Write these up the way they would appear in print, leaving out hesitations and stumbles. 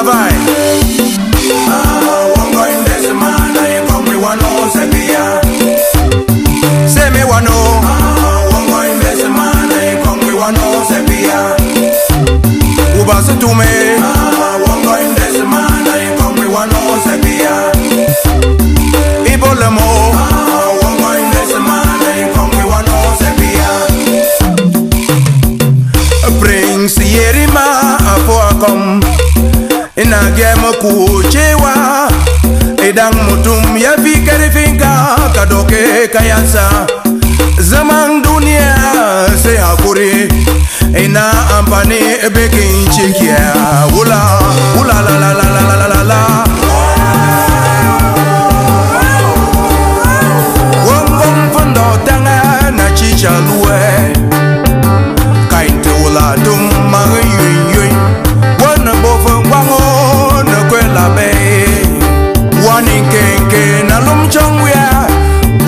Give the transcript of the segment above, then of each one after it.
travail. Wango in this man, I come we want to say say me want to. Wango in this man, I come we want to say Uba se to me. Wango in this man, I come we want to say Ibo le mo. Wango in this man, I come we want to say Prince Yerima apo akom ina gemo kuchewa edang mutum ya fikari finka kadoke kayansa zaman dunia se hakuri ina ampani bekin chikia ula ula la la la la la la la wong wong fondo tanga na chicha luwe la dum ma yui yui wana bofa wango na kwela be wani kenke na lum chongwea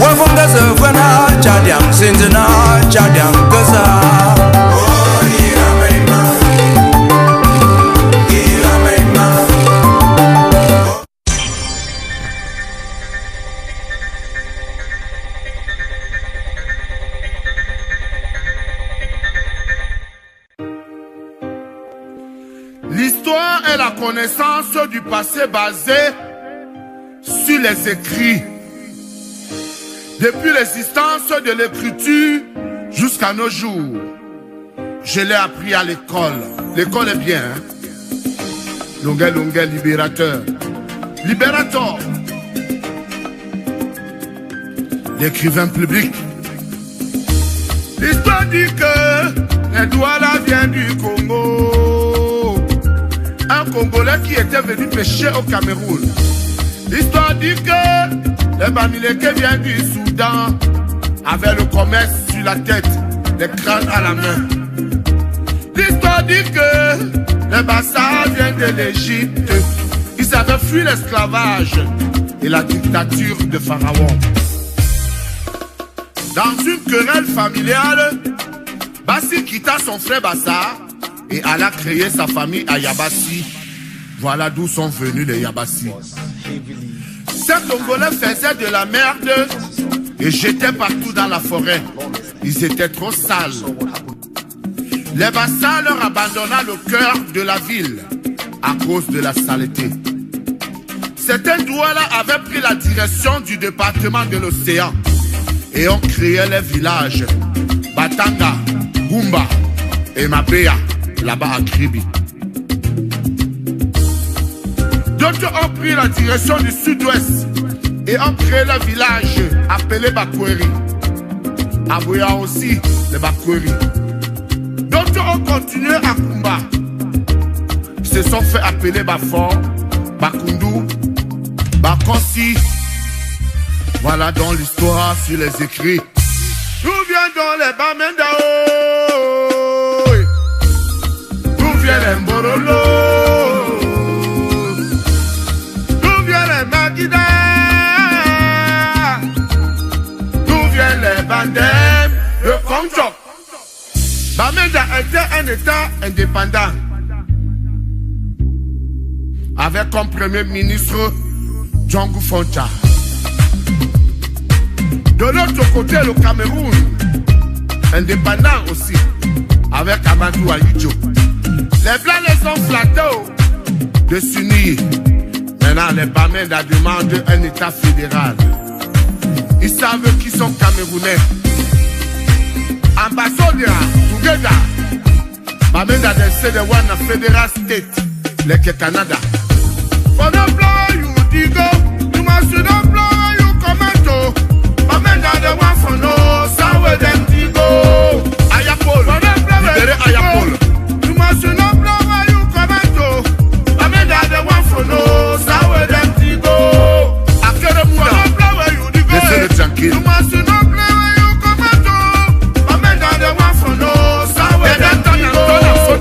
wafunga safana chadiang sinzina chadiang kasa L'histoire est la connaissance du passé basée sur les écrits. Depuis l'existence de l'écriture jusqu'à nos jours, je l'ai appris à l'école. L'école est bien, hein? Longuet, longuet, libérateur. Libérateur. L'écrivain public. L'histoire dit que les Douala viennent du Congo. Un Congolais qui était venu pêcher au Cameroun. L'histoire dit que les Bamileke viennent du Soudan, avec le commerce sur la tête, les crânes à la main. L'histoire dit que les Bassas viennent de l'Égypte. Ils avaient fui l'esclavage et la dictature de Pharaon. Dans une querelle familiale, Bassi quitta son frère Bassa et alla créer sa famille à Yabassi. Voilà d'où sont venus les Yabassi. Ces Congolais faisaient de la merde et jetaient partout dans la forêt. Ils étaient trop sales. Les Bassas leur abandonna le cœur de la ville à cause de la saleté. Certains Douala avaient pris la direction du département de l'océan et ont créé les villages Batanga, Gumba et Mabea, là-bas à Kribi. D'autres ont pris la direction du sud-ouest et ont créé le village appelé Bakweri. Abouya aussi, les Bakweri. D'autres ont continué à Kumba. Ils se sont fait appeler Bafort, Bakundu, Bakonsi. Voilà donc l'histoire sur les écrits. D'où vient donc les Bamenda? D'où vient les Mborolo? D'où vient les Magida? D'où viennent les Bandem? Le Konjok. Bamenda était un état indépendant, avec comme premier ministre Django Foncha. De l'autre côté, le Cameroun, indépendant aussi, avec Amadou Ayidjo. Les Blancs les ont flattés de s'unir. Maintenant, les Bamenda demandent un état fédéral. Ils savent qu'ils sont Camerounais. Ambassador, together. Bamenda, they say they want a federal state, like Canada. For the blow you digo, you must not blow you commando. Bamenda, they want for no, so where them digo. Ayapol, libéré Ayapol. You must not blow you commando. Bamenda, they want for no, so where them digo. Akere Mouda, laissez-le tranquille. You must not blow you commando. Bamenda, they want for no, so where them digo. For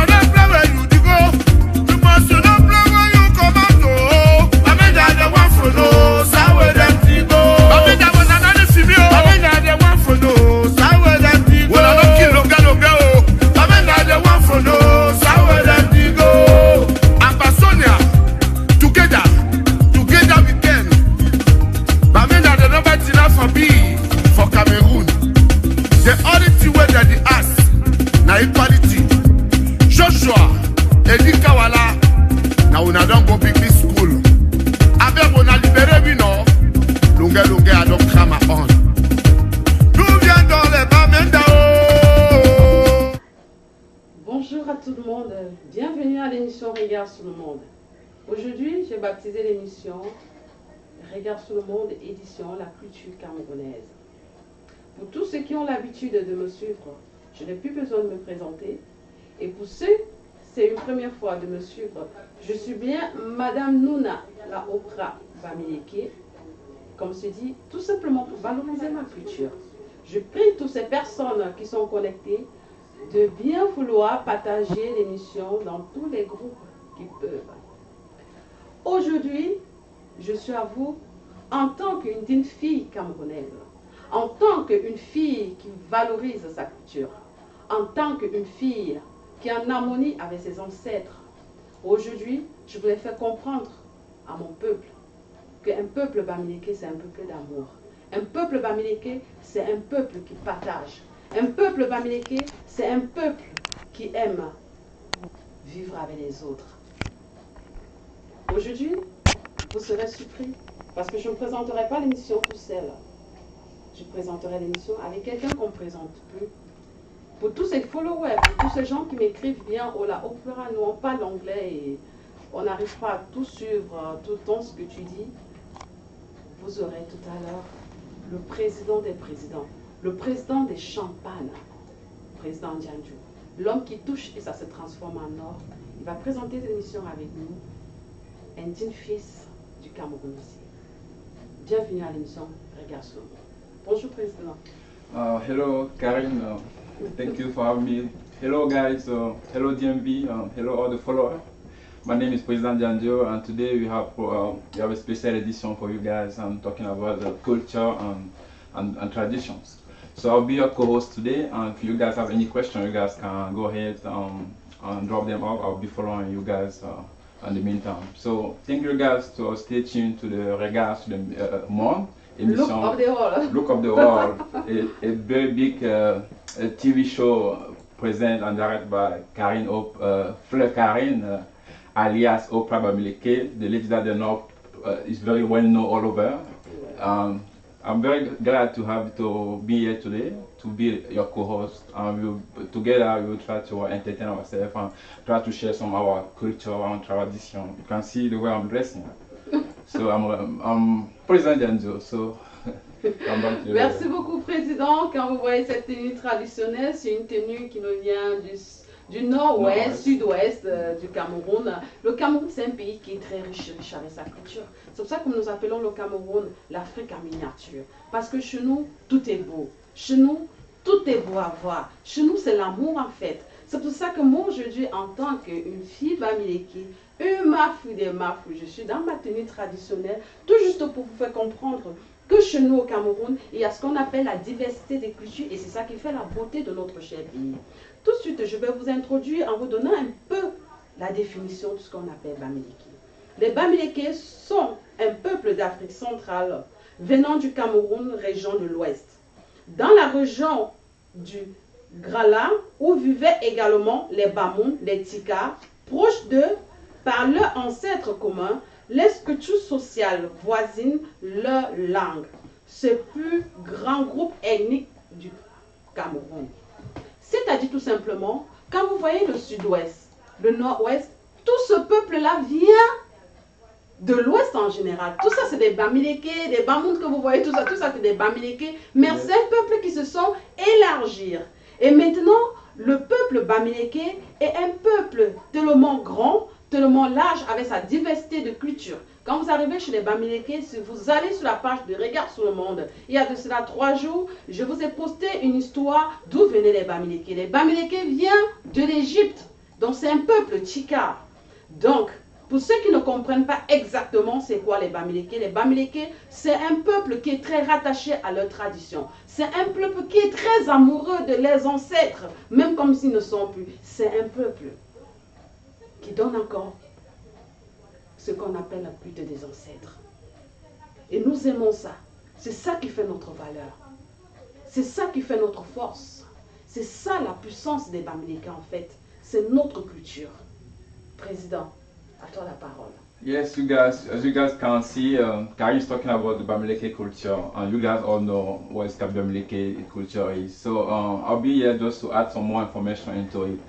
the blow you digo, you must not blow you commando. Bamenda, they want for no. monde, bienvenue à l'émission Regard sur le monde. Aujourd'hui, j'ai baptisé l'émission Regard sur le monde, édition La culture camerounaise. Pour tous ceux qui ont l'habitude de me suivre, je n'ai plus besoin de me présenter. Et pour ceux, c'est une première fois de me suivre, je suis bien Madame Nouna, la Oprah Bamileke, comme se dit, tout simplement pour valoriser ma culture. Je prie toutes ces personnes qui sont connectées de bien vouloir partager l'émission dans tous les groupes qui peuvent. Aujourd'hui, je suis à vous en tant qu'une fille camerounaise, en tant qu'une fille qui valorise sa culture, en tant qu'une fille qui est en harmonie avec ses ancêtres. Aujourd'hui, je voulais faire comprendre à mon peuple qu'un peuple Bamileke, c'est un peuple d'amour. Un peuple Bamileke, c'est un peuple qui partage. Un peuple Bamileke, c'est un peuple qui aime vivre avec les autres. Aujourd'hui, vous serez surpris parce que je ne présenterai pas l'émission tout seul. Je présenterai l'émission avec quelqu'un qu'on ne présente plus. Pour tous ces followers, pour tous ces gens qui m'écrivent bien, oh là, Oprah, nous on parle anglais et on n'arrive pas à tout suivre, tout le temps ce que tu dis. Vous aurez tout à l'heure le président des présidents, le président des champagnes, président Djandjo, l'homme qui touche et ça se transforme en or. Il va présenter l'émission avec nous, un digne fils du Cameroun aussi. Bienvenue à l'émission Regard sur le monde. Bonjour président. Hello Karine, thank you for having me. Hello guys, hello DMV, hello all the followers. My name is President Djandjo and today we have a special edition for you guys. I'm talking about the culture and traditions. So I'll be your co-host today, and if you guys have any questions, you guys can go ahead and drop them out. I'll be following you guys in the meantime. So thank you guys to stay tuned to the Regard sur le monde. Look of the world. Look of the world. a very big TV show presented and directed by Karine Fleur Karine, alias Oprah Bamileke. The lady that they know is very well known all over. I'm very glad to be here today, to be your co-host. Together we will try to entertain ourselves and try to share some of our culture and tradition. You can see the way I'm dressing. So I'm President Djandjo, so Merci beaucoup Président. Quand vous voyez cette tenue traditionnelle, c'est une tenue qui nous vient du nord-ouest, sud-ouest du Cameroun. Le Cameroun, c'est un pays qui est très riche avec sa culture. C'est pour ça que nous appelons le Cameroun l'Afrique en miniature. Parce que chez nous, tout est beau. Chez nous, tout est beau à voir. Chez nous, c'est l'amour en fait. C'est pour ça que moi, aujourd'hui, en tant qu'une fille Bamileke, une mafou des mafous, je suis dans ma tenue traditionnelle, tout juste pour vous faire comprendre que chez nous au Cameroun, il y a ce qu'on appelle la diversité des cultures et c'est ça qui fait la beauté de notre cher pays. Tout de suite, je vais vous introduire en vous donnant un peu la définition de ce qu'on appelle Bamileke. Les Bamileke sont un peuple d'Afrique centrale venant du Cameroun, région de l'Ouest. Dans la région du Grala, où vivaient également les Bamoun, les Tika, proches d'eux, par leur ancêtre commun, les structures sociales voisines, leur langue. Ce plus grand groupe ethnique du Cameroun. C'est-à-dire tout simplement, quand vous voyez le sud-ouest, le nord-ouest, tout ce peuple-là vient de l'ouest en général. Tout ça, c'est des Bamileke, des Bamoun que vous voyez, tout ça c'est des Bamileke. Mais c'est un peuple qui se sont élargis. Et maintenant, le peuple Bamileke est un peuple tellement grand, tellement large, avec sa diversité de culture. Quand vous arrivez chez les Bamileke, si vous allez sur la page de Regard sur le monde, il y a de cela 3 jours, je vous ai posté une histoire d'où venaient les Bamileke. Les Bamileke viennent de l'Égypte, donc c'est un peuple Tchika. Donc, pour ceux qui ne comprennent pas exactement c'est quoi les Bamileke, c'est un peuple qui est très rattaché à leur tradition. C'est un peuple qui est très amoureux de leurs ancêtres, même comme s'ils ne sont plus. C'est un peuple qui donne encore ce qu'on appelle la culte des ancêtres. Et nous aimons ça. C'est ça qui fait notre valeur. C'est ça qui fait notre force. C'est ça la puissance des Bamileke en fait. C'est notre culture. Président, à toi la parole. Yes, you guys, as you guys can see, Karine is talking about the Bamileke culture, and you guys all know what Bamileke culture is. So I'll be here just to add some more information into it.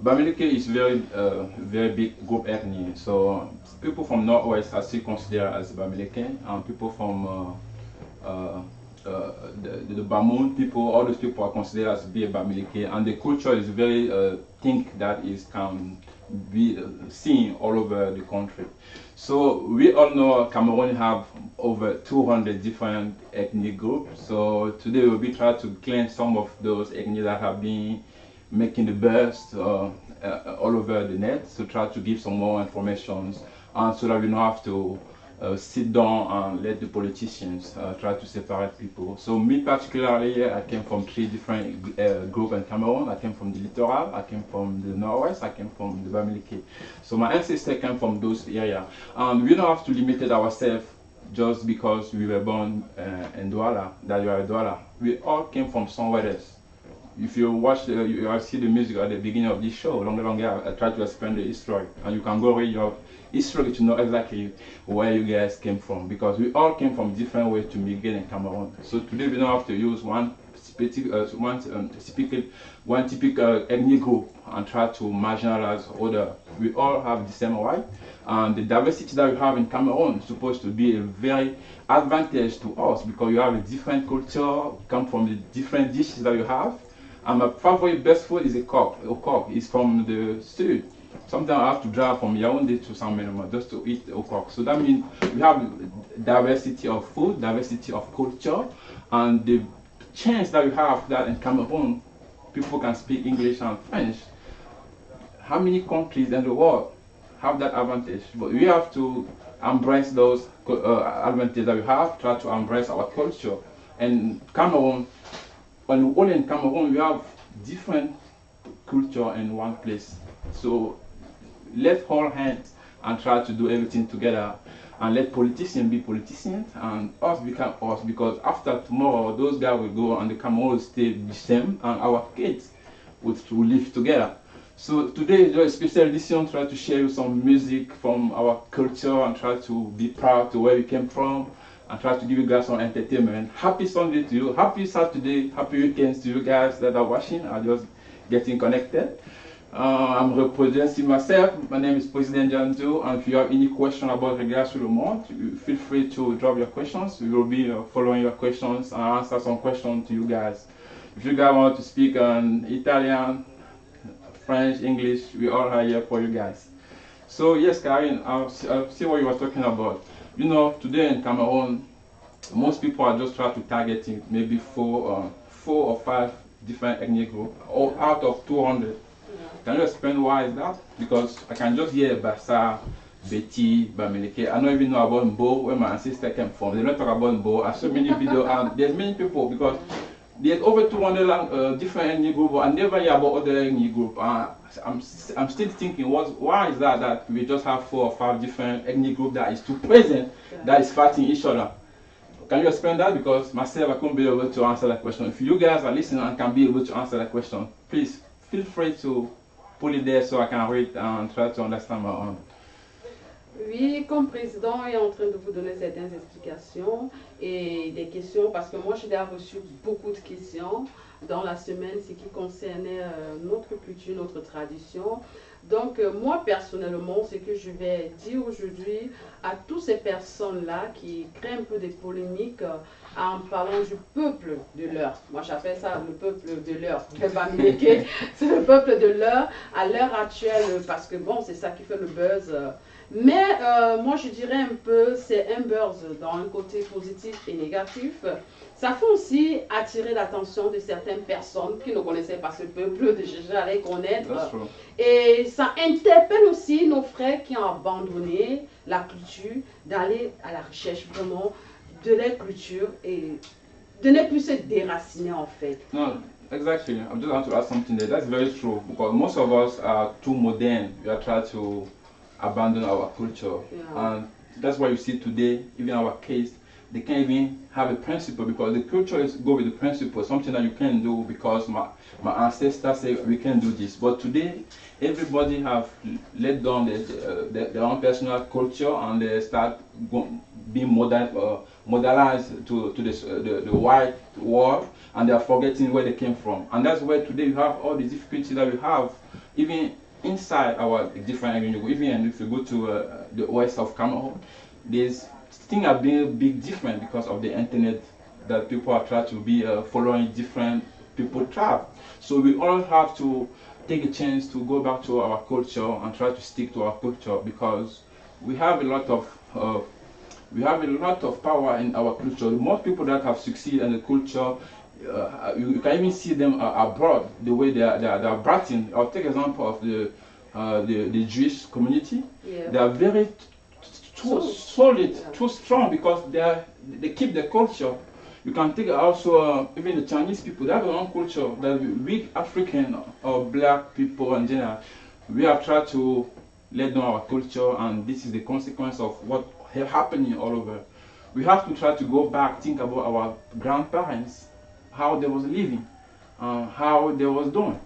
Bamileke is very big group ethnic. So people from Northwest are still considered as Bamileke, and people from the Bamoun people, all those people are considered as being Bamileke, and the culture is very think that is can be seen all over the country. So we all know Cameroon have over 200 different ethnic groups. So today we'll be trying to cleanse some of those ethnic that have been making the best all over the net, to try to give some more information, and so that we don't have to sit down and let the politicians try to separate people. So me particularly, I came from 3 different groups in Cameroon. I came from the Littoral, I came from the Northwest, I came from the Bamileke. So my ancestors came from those areas. And we don't have to limit ourselves just because we were born in Douala, that you are a Douala. We all came from somewhere else. If you watch, you see the music at the beginning of this show, I try to explain the history, and you can go read your history to know exactly where you guys came from, because we all came from different ways to migrate in Cameroon. So today we don't have to use one typical ethnic group and try to marginalize other. We all have the same right, and the diversity that we have in Cameroon is supposed to be a very advantage to us, because you have a different culture, come from the different dishes that you have. And my favorite best food is a coq. A coq is from the sud. Sometimes I have to drive from Yaoundé to Saint Ménémon just to eat a coq. So that means we have diversity of food, diversity of culture, and the chance that we have that in Cameroon, people can speak English and French. How many countries in the world have that advantage? But we have to embrace those advantages that we have, try to embrace our culture. And Cameroon, only in Cameroon, we have different culture in one place. So let's hold hands and try to do everything together, and let politicians be politicians and us become us, because after tomorrow, those guys will go and the Cameroon will stay the same, and our kids will live together. So today is a special edition, try to share you some music from our culture and try to be proud to where we came from, and try to give you guys some entertainment. Happy Sunday to you, happy Saturday, happy weekends to you guys that are watching, are just getting connected. I'm representing myself. My name is President Janzo, and if you have any question about Regards sur le Monde, feel free to drop your questions. We will be following your questions and answer some questions to you guys. If you guys want to speak Italian, French, English, we all are here for you guys. So yes, Karin, I'll see what you were talking about. You know, today in Cameroon, most people are just trying to target maybe four or five different ethnic groups, all out of 200. Can you explain why is that? Because I can just hear Bassa, Betty, Bamileke. I don't even know about Mbo, where my ancestor came from. They don't talk about Mbo. I saw many videos, and there's many people, because there's over 200 different ethnic groups. I never hear about other ethnic groups. I'm still thinking, why is that we just have 4 or 5 different ethnic groups that is too present, that is fighting each other? Can you explain that? Because myself, I couldn't be able to answer that question. If you guys are listening and can be able to answer that question, please feel free to put it there so I can read and try to understand my own. Oui, comme président est en train de vous donner certaines explications et des questions, parce que moi j'ai déjà reçu beaucoup de questions dans la semaine, ce qui concernait notre culture, notre tradition. Donc moi personnellement, ce que je vais dire aujourd'hui à toutes ces personnes-là qui créent un peu des polémiques en parlant du peuple de l'heure. Moi j'appelle ça le peuple de l'heure. C'est le peuple de l'heure à l'heure actuelle, parce que bon, c'est ça qui fait le buzz. Mais moi je dirais un peu, c'est un buzz dans un côté positif et négatif. Ça fait aussi attirer l'attention de certaines personnes qui ne connaissaient pas ce peuple, déjà à les connaître. Et ça interpelle aussi nos frères qui ont abandonné la culture, d'aller à la recherche vraiment de leur culture et de ne plus se déraciner en fait. No, exactly. I just want to add something there. That's very true, because most of us are too modern. We are trying to abandon our culture, and that's why you see today, even our kids, they can't even have a principle, because the culture is go with the principle, something that you can do because my ancestors say we can do this. But today, everybody have let down their own personal culture, and they start being modernized to the white world, and they are forgetting where they came from. And that's where today you have all the difficulties that we have even inside our different areas, even if you go to the west of Cameroon, these things are being a big different because of the internet, that people are trying to be following different people tribe. So we all have to take a chance to go back to our culture and try to stick to our culture, because we have a lot of power in our culture. Most people that have succeeded in the culture, you can even see them abroad, the way they are brought in. I'll take example of the Jewish community. Yeah. They are very too solid, too strong, because they keep the culture. You can take also even the Chinese people, they have their own culture that we African or black people in general, we have tried to let down our culture, and this is the consequence of what happening all over. We have to try to go back, think about our grandparents, how they was living, how they was doing.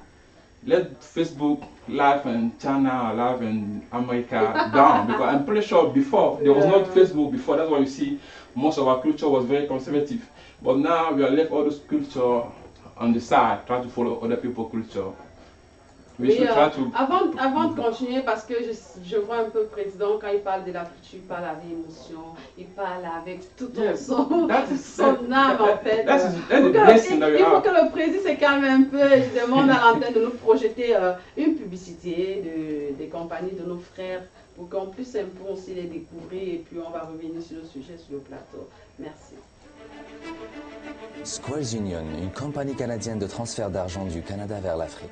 Let Facebook live in China, live in America down, because I'm pretty sure before there was not Facebook before. That's why you see most of our culture was very conservative. But now we are left all this culture on the side, trying to follow other people's culture. Avant de continuer, parce que je vois un peu le président, quand il parle de la culture, il parle avec émotion, il parle avec tout son âme en fait. Il faut que le président se calme un peu. Je demande à l'antenne de nous projeter une publicité des compagnies de nos frères pour qu'on puisse un peu aussi les découvrir, et puis on va revenir sur le sujet sur le plateau. Merci. Squares Union, une compagnie canadienne de transfert d'argent du Canada vers l'Afrique.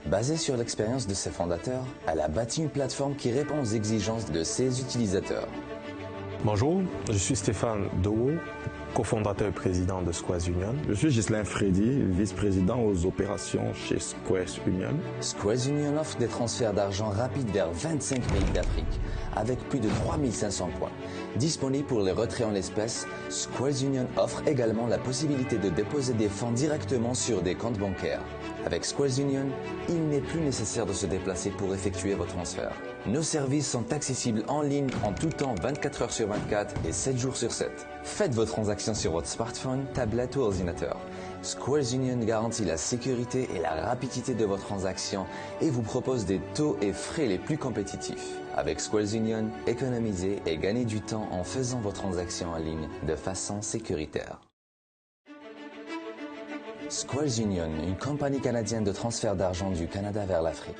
Basée sur l'expérience de ses fondateurs, elle a bâti une plateforme qui répond aux exigences de ses utilisateurs. Bonjour, je suis Stéphane Dowo, cofondateur et président de Squares Union. Je suis Ghislain Freddy, vice-président aux opérations chez Squares Union. Squares Union offre des transferts d'argent rapides vers 25 pays d'Afrique, avec plus de 3500 points. Disponible pour les retraits en espèces, Squares Union offre également la possibilité de déposer des fonds directement sur des comptes bancaires. Avec Squares Union, il n'est plus nécessaire de se déplacer pour effectuer vos transferts. Nos services sont accessibles en ligne en tout temps 24 heures sur 24 et 7 jours sur 7. Faites vos transactions sur votre smartphone, tablette ou ordinateur. Squares Union garantit la sécurité et la rapidité de vos transactions et vous propose des taux et frais les plus compétitifs. Avec Squares Union, économisez et gagnez du temps en faisant vos transactions en ligne de façon sécuritaire. Squares Union, une compagnie canadienne de transfert d'argent du Canada vers l'Afrique.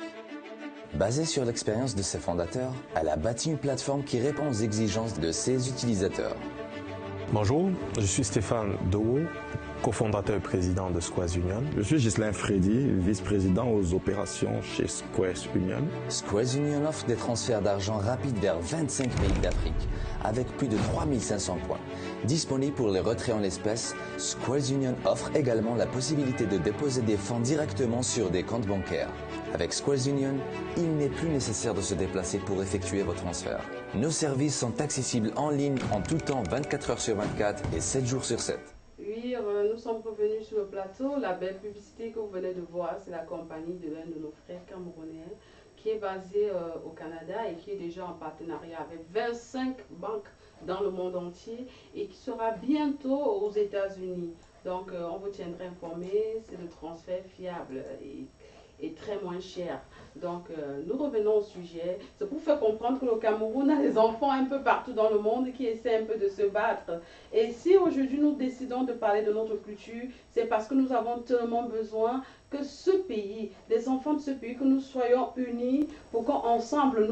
Basée sur l'expérience de ses fondateurs, elle a bâti une plateforme qui répond aux exigences de ses utilisateurs. Bonjour, je suis Stéphane Dowo, cofondateur et président de Squares Union. Je suis Ghislain Freddy, vice-président aux opérations chez Squares Union. Squares Union offre des transferts d'argent rapides vers 25 pays d'Afrique, avec plus de 3500 points. Disponible pour les retraits en espèces, Squares Union offre également la possibilité de déposer des fonds directement sur des comptes bancaires. Avec Squares Union, il n'est plus nécessaire de se déplacer pour effectuer vos transferts. Nos services sont accessibles en ligne en tout temps 24 heures sur 24 et 7 jours sur 7. Oui, nous sommes revenus sur le plateau. La belle publicité que vous venez de voir, c'est la compagnie de l'un de nos frères camerounais qui est basé au Canada et qui est déjà en partenariat avec 25 banques dans le monde entier et qui sera bientôt aux États-Unis. Donc, on vous tiendra informé. C'est le transfert fiable et très moins cher. Donc, nous revenons au sujet. C'est pour faire comprendre que le Cameroun a des enfants un peu partout dans le monde qui essaient un peu de se battre. Et si aujourd'hui nous décidons de parler de notre culture, c'est parce que nous avons tellement besoin que ce pays, les enfants de ce pays, que nous soyons unis pour qu'ensemble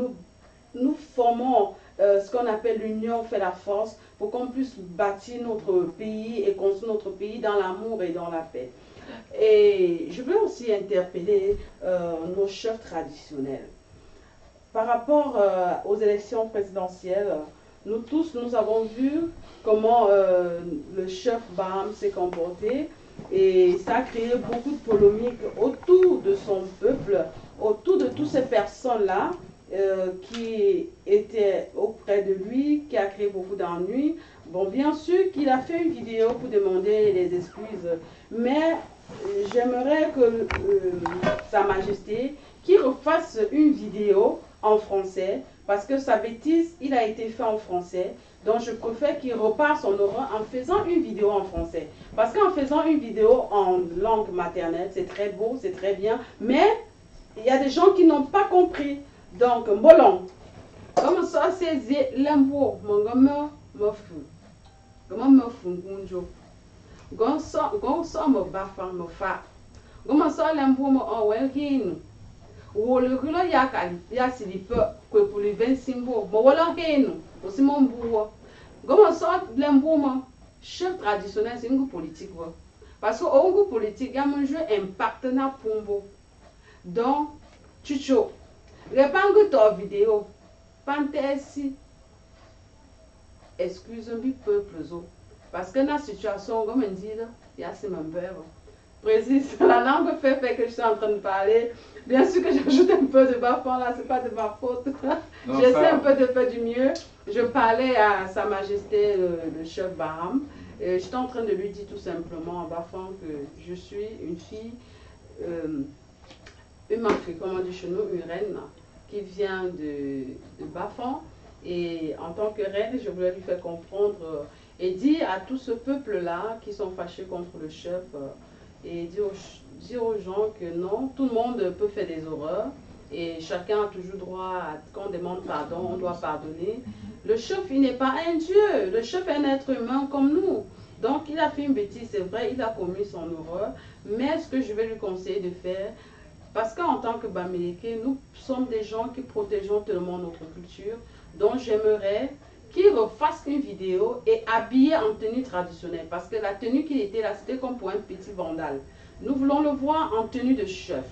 nous formons ce qu'on appelle l'union fait la force, pour qu'on puisse bâtir notre pays et construire notre pays dans l'amour et dans la paix. Et je veux aussi interpeller nos chefs traditionnels. Par rapport aux élections présidentielles, nous tous, nous avons vu comment le chef Baham s'est comporté et ça a créé beaucoup de polémiques autour de son peuple, autour de toutes ces personnes-là qui étaient auprès de lui, qui a créé beaucoup d'ennuis. Bon, bien sûr qu'il a fait une vidéo pour demander des excuses, mais j'aimerais que Sa Majesté qu'il refasse une vidéo en français, parce que sa bêtise, il a été fait en français. Donc je préfère qu'il repart son aura en faisant une vidéo en français. Parce qu'en faisant une vidéo en langue maternelle, c'est très beau, c'est très bien, mais il y a des gens qui n'ont pas compris. Donc, bolon. Comme ça, c'est l'embo. Mon gomme me fou. Comment me fou, gonjo. Gonso me bafan me fa. Comment ça, l'embo me enwell hin. Ou le rula yakali, ya silipe, que pour les 25 mots. Mon wala hin. Aussi mon bourreau. Comment ça, l'embo me chef traditionnel, c'est un groupe politique. Parce qu'au groupe politique, il y a un jeu impact na pombo. Donc, chucho. Répandu ta vidéo. Pantesi. Excuse-moi, peuple. Parce que dans la situation, comme on dit, il y a ces membres. Précise, la langue fait que je suis en train de parler. Bien sûr que j'ajoute un peu de bafon là, c'est pas de ma faute. J'essaie un peu de faire du mieux. Je parlais à Sa Majesté le chef Baham. J'étais en train de lui dire tout simplement en bafon que je suis une fille, une Afrique, comme on dit chez nous, une reine qui vient de Bafon. Et en tant que reine, je voulais lui faire comprendre et dire à tout ce peuple-là qui sont fâchés contre le chef et dire aux gens que non, tout le monde peut faire des horreurs et chacun a toujours droit à, quand on demande pardon, on doit pardonner. Le chef, il n'est pas un dieu, le chef est un être humain comme nous. Donc il a fait une bêtise, c'est vrai, il a commis son horreur, mais ce que je vais lui conseiller de faire, parce qu'en tant que Bamileke, nous sommes des gens qui protégeons tellement notre culture, donc j'aimerais qu'il refasse une vidéo et habillé en tenue traditionnelle, parce que la tenue qu'il était là, c'était comme pour un petit vandale. Nous voulons le voir en tenue de chef,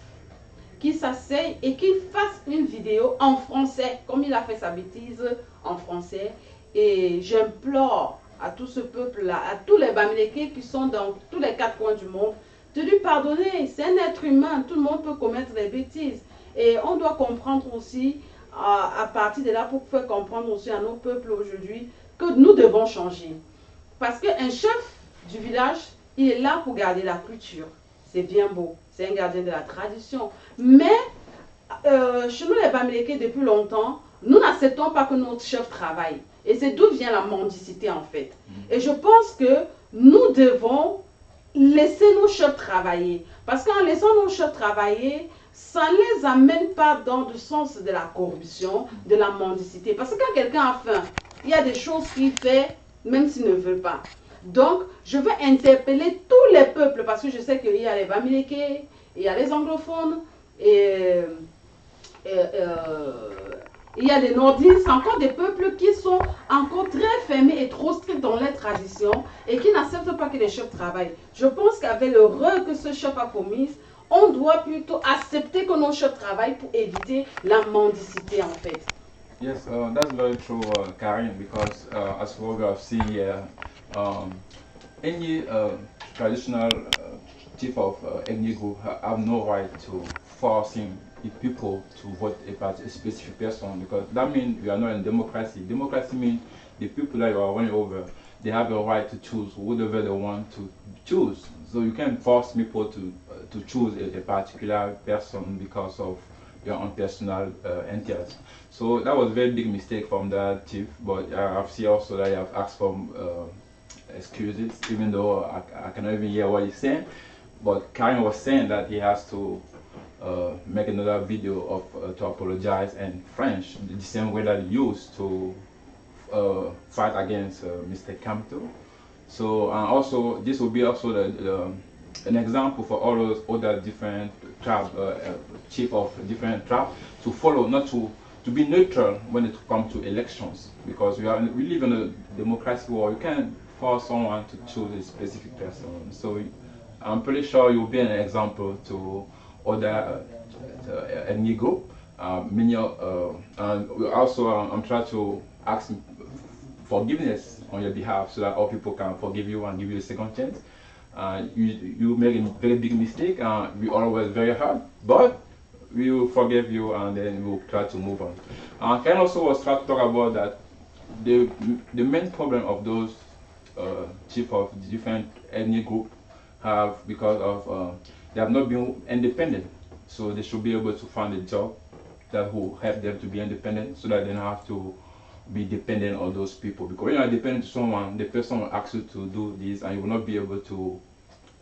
qui s'asseye et qu'il fasse une vidéo en français, comme il a fait sa bêtise en français. Et j'implore à tout ce peuple-là, à tous les Bamileke qui sont dans tous les 4 coins du monde, de lui pardonner. C'est un être humain, tout le monde peut commettre des bêtises. Et on doit comprendre aussi, à partir de là, pour faire comprendre aussi à nos peuples aujourd'hui, que nous devons changer. Parce qu'un chef du village, il est là pour garder la culture. C'est bien beau, c'est un gardien de la tradition. Mais, chez nous les Bamileke, depuis longtemps, nous n'acceptons pas que notre chef travaille. Et c'est d'où vient la mendicité en fait. Et je pense que nous devons laisser nos chefs travailler. Parce qu'en laissant nos chefs travailler, ça ne les amène pas dans le sens de la corruption, de la mendicité. Parce que quand quelqu'un a faim, il y a des choses qu'il fait, même s'il ne veut pas. Donc, je veux interpeller tous les peuples, parce que je sais qu'il y a les Bamileke, il y a les anglophones, et il y a les nordistes, encore des peuples qui sont encore très fermés et trop stricts dans les traditions et qui n'acceptent pas que les chefs travaillent. Je pense qu'avec l'erreur que ce chef a commise, on doit plutôt accepter que nos chefs travaillent pour éviter la mendicité en fait. Yes, that's very true, Karen, because as we have seen here, any traditional chief of any group have no right to forcing the people to vote a specific person, because that means we are not in democracy. Democracy means the people that you are running over, they have a right to choose whatever they want to choose. So you can't force people to choose a particular person because of your own personal interest. So that was a very big mistake from that chief, but I've seen also that I have asked for excuses, even though I cannot even hear what he's saying. But Karen was saying that he has to make another video of to apologize in French, the same way that he used to fight against Mr. Kamto. So also this will be also an example for all those other different tribes, chief of different tribes, to follow, not to be neutral when it comes to elections, because we live in a democracy where you can't force someone to choose a specific person. So I'm pretty sure you'll be an example to other ethnic group. And also I'm trying to ask forgiveness on your behalf so that all people can forgive you and give you a second chance. You make a very big mistake, we always very hard, but we will forgive you and then we'll try to move on. Ken also was trying to talk about that the main problem of those chief of different ethnic group have, because of they have not been independent, so they should be able to find a job that will help them to be independent, so that they don't have to be dependent on those people. Because when you are dependent on someone, the person will ask you to do this and you will not be able to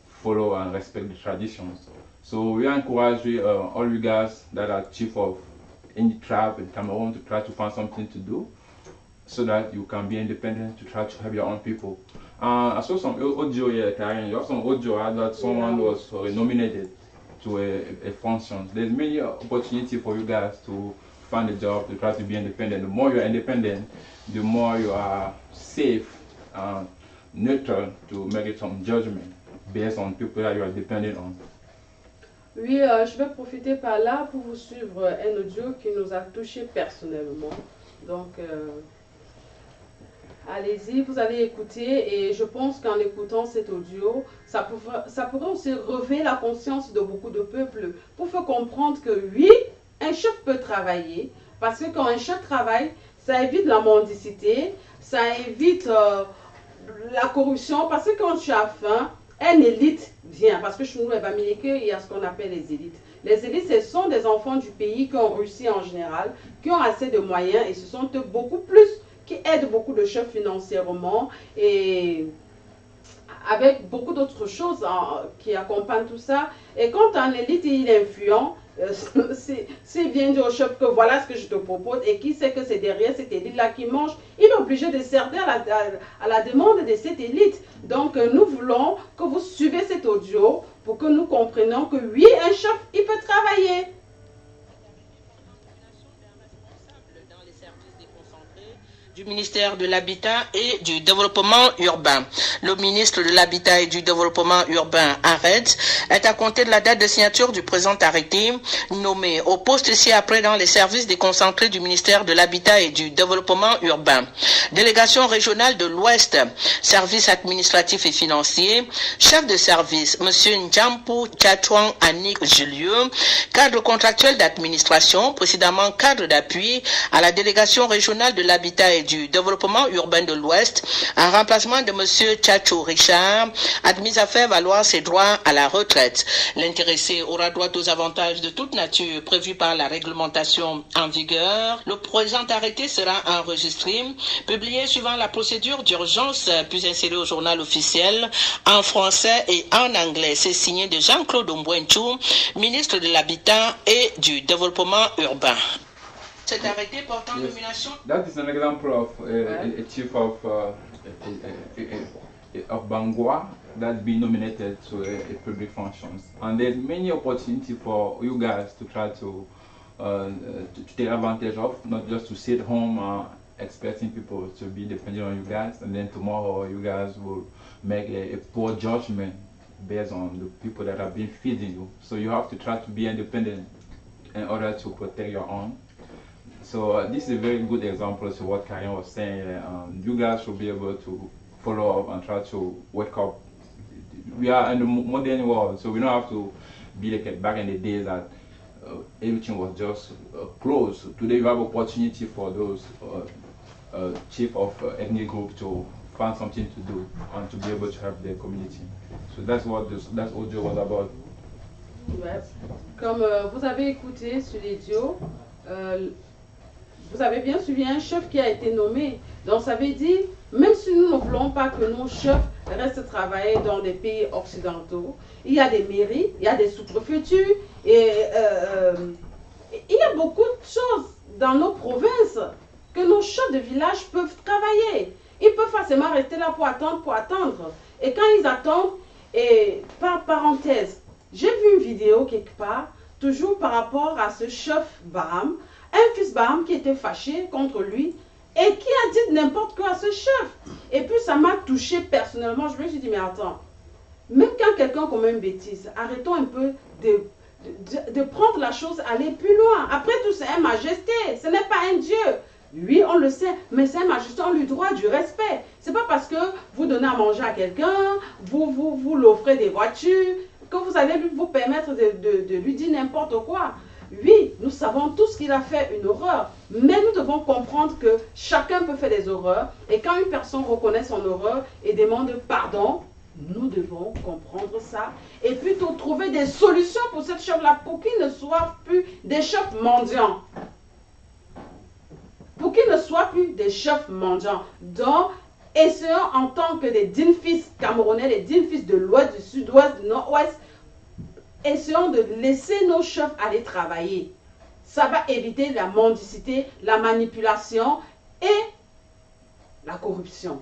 follow and respect the traditions. So we encourage all you guys that are chief of any tribe in Cameroon to try to find something to do so that you can be independent, to try to help your own people. I saw some audio here, Karen. You have some audio that someone was nominated to a function. There's many opportunity for you guys to find a job, to try to be independent. The more you're independent, the more you are safe, neutral to make some judgment based on people that you are dependent on. Oui, je vais profiter par là pour vous suivre un audio qui nous a touché personnellement. Donc, allez-y, vous allez écouter et je pense qu'en écoutant cet audio, ça pourrait aussi réveiller la conscience de beaucoup de peuples pour faire comprendre que oui, un chef peut travailler parce que quand un chef travaille, ça évite la mendicité, ça évite la corruption parce que quand tu as faim, une élite vient, parce que chez nous, il y a ce qu'on appelle les élites. Les élites, ce sont des enfants du pays qui ont réussi en général, qui ont assez de moyens et ce sont eux beaucoup plus, qui aident beaucoup de chefs financièrement et avec beaucoup d'autres choses qui accompagnent tout ça. Et quand un élite, il est influent, s'il vient dire au chef que voilà ce que je te propose et qui sait que c'est derrière cette élite-là qui mange, il est obligé de servir à la demande de cette élite. Donc nous voulons que vous suivez cet audio pour que nous comprenions que oui, un chef, il peut travailler. Du ministère de l'Habitat et du Développement urbain. Le ministre de l'Habitat et du Développement urbain, ARED, est à compter de la date de signature du présent arrêté, nommé au poste ci-après dans les services déconcentrés du ministère de l'Habitat et du Développement urbain. Délégation régionale de l'Ouest, service administratif et financier, chef de service, M. Ndjampu Tchatouan Anik Julieu, cadre contractuel d'administration, précédemment cadre d'appui à la délégation régionale de l'Habitat et du développement urbain de l'Ouest, en remplacement de M. Tchatchou Richard, admis à faire valoir ses droits à la retraite. L'intéressé aura droit aux avantages de toute nature prévus par la réglementation en vigueur. Le présent arrêté sera enregistré, publié suivant la procédure d'urgence, puis inséré au journal officiel en français et en anglais. C'est signé de Jean-Claude Mbouenchou, ministre de l'Habitat et du Développement urbain. Cet arrêté portant nomination. That is an example of a chief of Bangwa that's been nominated to a public functions, and there's many opportunity for you guys to try to take advantage of, not just to sit home expecting people to be dependent on you guys, and then tomorrow you guys will make a poor judgment based on the people that have been feeding you. So you have to try to be independent in order to protect your own. So this is a very good example of what Karen was saying. You guys should be able to follow up and try to wake up. We are in the modern world, so we don't have to be like back in the days that everything was just closed. Today you have opportunity for those chief of ethnic group to find something to do and to be able to help their community. So that's what that audio was about. Ouais. Comme vous avez écouté sur l'audio, vous avez bien suivi un chef qui a été nommé. Donc ça veut dire, même si nous ne voulons pas que nos chefs restent travailler dans des pays occidentaux, il y a des mairies, il y a des sous-préfectures, et il y a beaucoup de choses dans nos provinces que nos chefs de village peuvent travailler. Ils peuvent facilement rester là pour attendre. Et quand ils attendent, et par parenthèse, j'ai vu une vidéo quelque part, toujours par rapport à ce chef Baham, un fils Baham qui était fâché contre lui et qui a dit n'importe quoi à ce chef. Et puis ça m'a touché personnellement. Je me suis dit, mais attends, même quand quelqu'un commet une bêtise, arrêtons un peu de prendre la chose, aller plus loin. Après tout, c'est un majesté, ce n'est pas un dieu. Oui, on le sait, mais c'est un majesté, on lui doit du respect. C'est pas parce que vous donnez à manger à quelqu'un, vous l'offrez des voitures, que vous allez vous permettre de lui dire n'importe quoi. Oui, nous savons tous qu'il a fait une horreur, mais nous devons comprendre que chacun peut faire des horreurs, et quand une personne reconnaît son horreur et demande pardon, nous devons comprendre ça, et plutôt trouver des solutions pour cette chef-là, pour qu'il ne soit plus des chefs mendiants. Pour qu'il ne soit plus des chefs mendiants. Donc, essayons en tant que des dignes fils camerounais, des dignes fils de l'Ouest, du Sud-Ouest, du Nord-Ouest, essayons de laisser nos chefs aller travailler. Ça va éviter la mendicité, la manipulation et la corruption.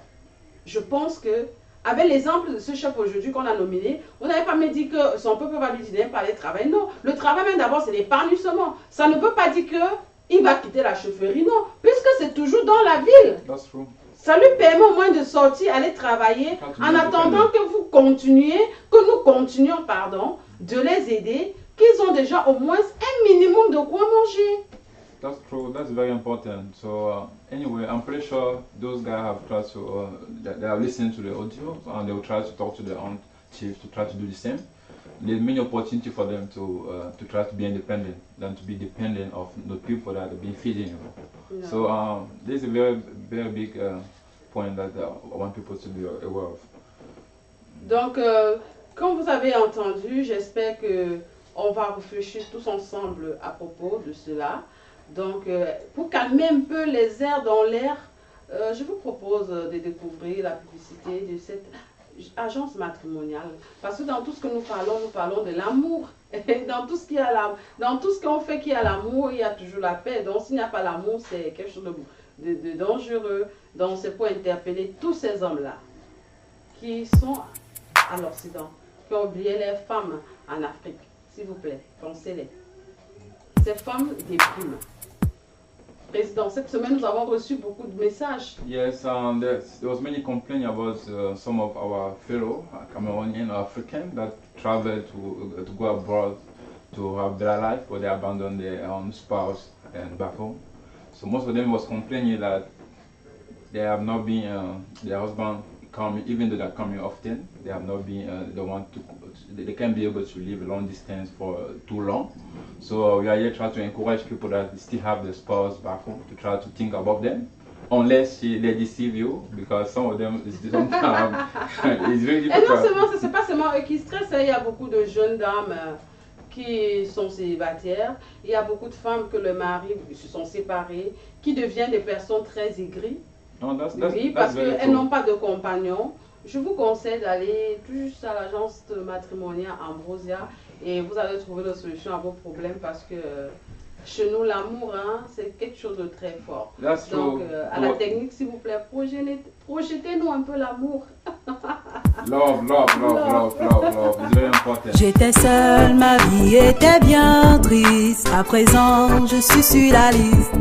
Je pense que, avec l'exemple de ce chef aujourd'hui qu'on a nominé, on n'avait pas me dit que son peuple va lui dire pas aller travailler. Non, le travail même d'abord c'est l'épanouissement. Ça ne veut pas dire qu'il va quitter la chefferie, non, puisque c'est toujours dans la ville. That's true. Ça lui permet au moins de sortir, aller travailler, en attendant que vous continuiez, que nous continuions, pardon, de les aider, qu'ils ont déjà au moins un minimum de quoi manger. That's true. That's very important. So anyway, I'm pretty sure those guys have tried to, they have listened to the audio and they will try to talk to their own chief to try to do the same. There's many opportunity for them to try to be independent than to be dependent of the people that have been feeding you. No. So this is a very, very big point that I want people to be aware of. Donc, comme vous avez entendu, j'espère que on va réfléchir tous ensemble à propos de cela. Donc, pour calmer un peu les airs dans l'air, je vous propose de découvrir la publicité de cette agence matrimoniale. Parce que dans tout ce que nous parlons de l'amour. Dans tout ce qu'on fait qui a l'amour, il y a toujours la paix. Donc, s'il n'y a pas l'amour, c'est quelque chose de dangereux. Donc, c'est pour interpeller tous ces hommes-là qui sont à l'Occident, qui ont oublié les femmes en Afrique. S'il vous plaît, pensez-les. Ces femmes dépriment. Président, cette semaine, nous avons reçu beaucoup de messages. Yes, there was many complaints about some of our fellow Cameroonian or African that traveled to go abroad to have better life, but they abandoned their own spouse and back home. So most of them was complaining that they have not been their husband coming, even though they're coming often. They have not been they can't be able to live a long distance for too long. So we are here trying to encourage people that still have their spouse back home to try to think about them, unless they deceive you, because some of them sometimes it's very difficult. Et non seulement, c'est pas seulement eux qui stressent, il y a beaucoup de jeunes dames qui sont célibataires, il y a beaucoup de femmes que le mari se sont séparés, qui deviennent des personnes très aigries. Oui, parce qu'elles n'ont pas de compagnon. Je vous conseille d'aller tout juste à l'agence matrimoniale Ambrosia et vous allez trouver la solution à vos problèmes parce que chez nous, l'amour, c'est quelque chose de très fort. Donc, à la technique, s'il vous plaît, projetez-nous un peu l'amour. Love. It's very important. J'étais seule, ma vie était bien triste. À présent, je suis sur la liste.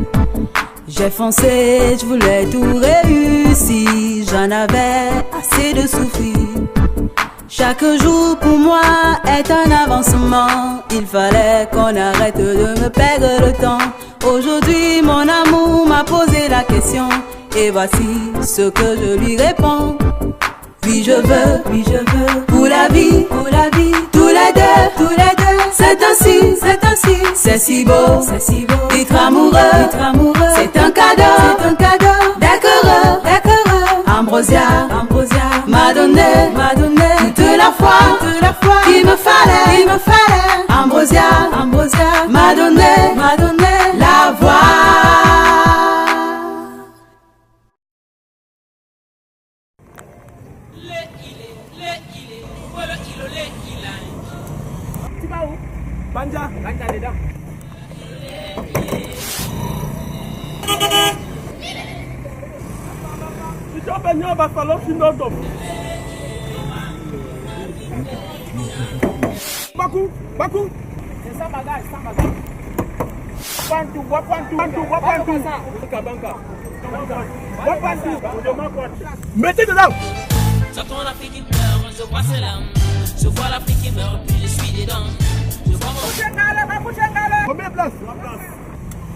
J'ai foncé, je voulais tout réussir. J'en avais assez de souffrir. Chaque jour pour moi est un avancement. Il fallait qu'on arrête de me perdre le temps. Aujourd'hui mon amour m'a posé la question. Et voici ce que je lui réponds. Oui je veux, pour la vie, tous les deux, c'est ainsi, c'est si beau, être amoureux, c'est un cadeau, d'accord, Ambrosia, m'a donné, toute la foi, qu'il me fallait, Ambrosia, m'a donné, la voix. Banja dedans. Si tu as besoin, il va falloir finir d'homme. Bakou. C'est ça bagage, mettez dedans. J'entends l'Afrique qui meurt, je vois ses larmes. Je vois l'Afrique qui meurt, puis je suis dedans. Combien de places?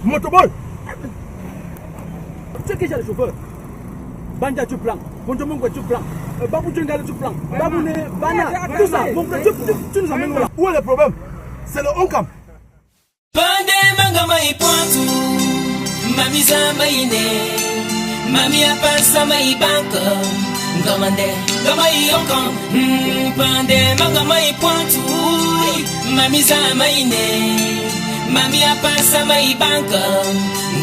Motoboy. Tu sais qui j'ai le chauffeur? Banja tu plan, Ponjomongo tu plan, Babou Tchengale tu plan, Babouné, Bana, tout ça. Tu nous amènes là. Où est le problème? C'est le Onkam. Pandé Mangamaï Pointou, Mami Zamaïne, Mami Apasa Maï Banko, Gamande, Gamaï Onkam, Pandé Mangamaï Pointou, Mami Zamaïne, Mami Apasa Maï Banko,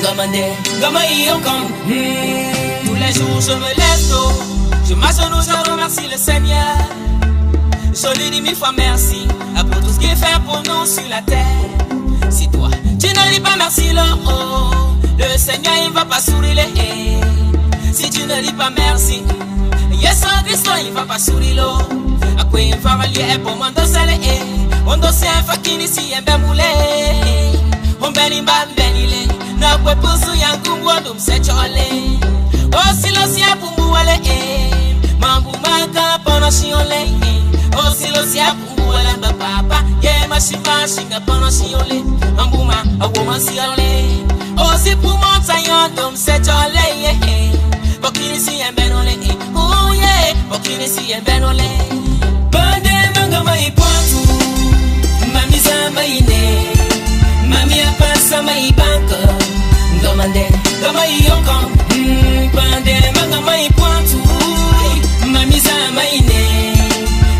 Gamande, Gamaï Onkam. Tous les jours je me lève tôt, je m'agenouille, je remercie le Seigneur. Je lui dis 1000 fois merci pour tout ce qu'il fait pour nous sur la terre. Si toi, tu ne dis pas merci, le Seigneur, il va pas sourire. Si tu ne dis pas merci, Yesu Christ, il va pas sourire. À quoi il va relier pour mon dos salé. On doit se faire qu'il ici un bémoulé. On bénit pas bénilé. Na quoi pour sou yangu wodum se chole. Oh si lo sia pour mouale. Mambu maka pono shiole. Oh si lo sia pour mouale papa. Ye mashipa shinga pono shiole. Mambu ma a woman shiole. Oh si pour montayon dum se chole. Bokini si en benole. Oh yeah. Bokini si en benole. Bande manga mai potu. Mami sama ine. Mami apa sama ibanka. Domande, dama yonkom. Bande manga mai pointu. Mami sama ine.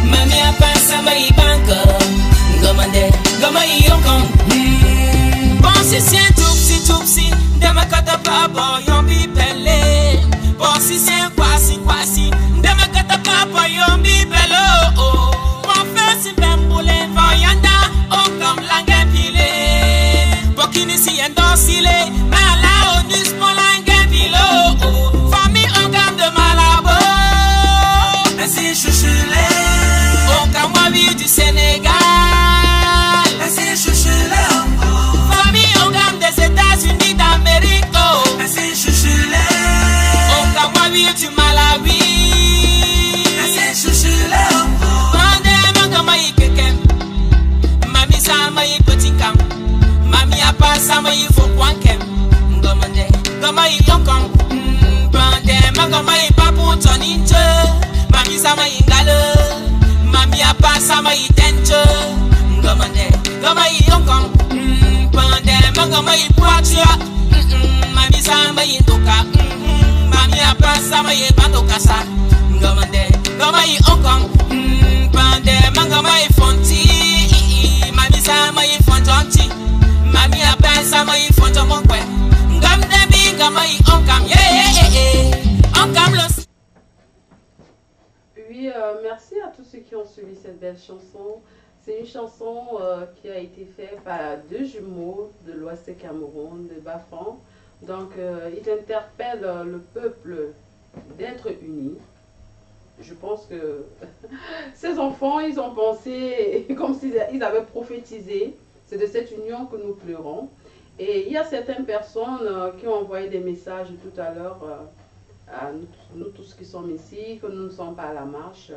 Mami apa sama ibanka. Domande, dama yonkom. Bon si c'est tupsi. Dama kata papa yombi pele. Bon si c'est kwasi. Dama kata papa yombi pele. Oh, mon frère si bemboule. Voyanda, oh comme langue pile. Bokini si endosile. Mala onus pour langue pile. Famille en gamme de Malabo. Ainsi chouchoulé. Au Kamwabi du Sénégal. Ainsi chouchoulé. Famille en gamme des États-Unis d'Amérique. Ainsi chouchoulé. Au Kamwabi du Malawi. Ainsi chouchoulé. Mande mangamayi kekem. Mami samayi petit kam. Mami a pas samayi fokwankem. Ngomande, ngamayi yonkom. Bande mangamayi papu toninche. Mami samayi ngale. Mami a pas samayi tenche. Ngomande, ngamayi yonkom. Bande mangamayi poatua. Mami samayi toka. Mami a pas samayi batokasa. Ngomande, ngamayi yonkom. Bande mangamayi fonti. Mami samayi fontonti. Mami a pas samayi fontomokwe. Ngam debi ngamayi onkam. Onkam le. Oui, merci à tous ceux qui ont suivi cette belle chanson. C'est une chanson qui a été faite par deux jumeaux de l'Ouest du Cameroun, de Bafan. Donc, il interpelle le peuple d'être unis. Je pense que ces enfants, ils ont pensé comme s'ils avaient prophétisé. C'est de cette union que nous pleurons. Et il y a certaines personnes qui ont envoyé des messages tout à l'heure à nous tous qui sommes ici, que nous ne sommes pas à la marche.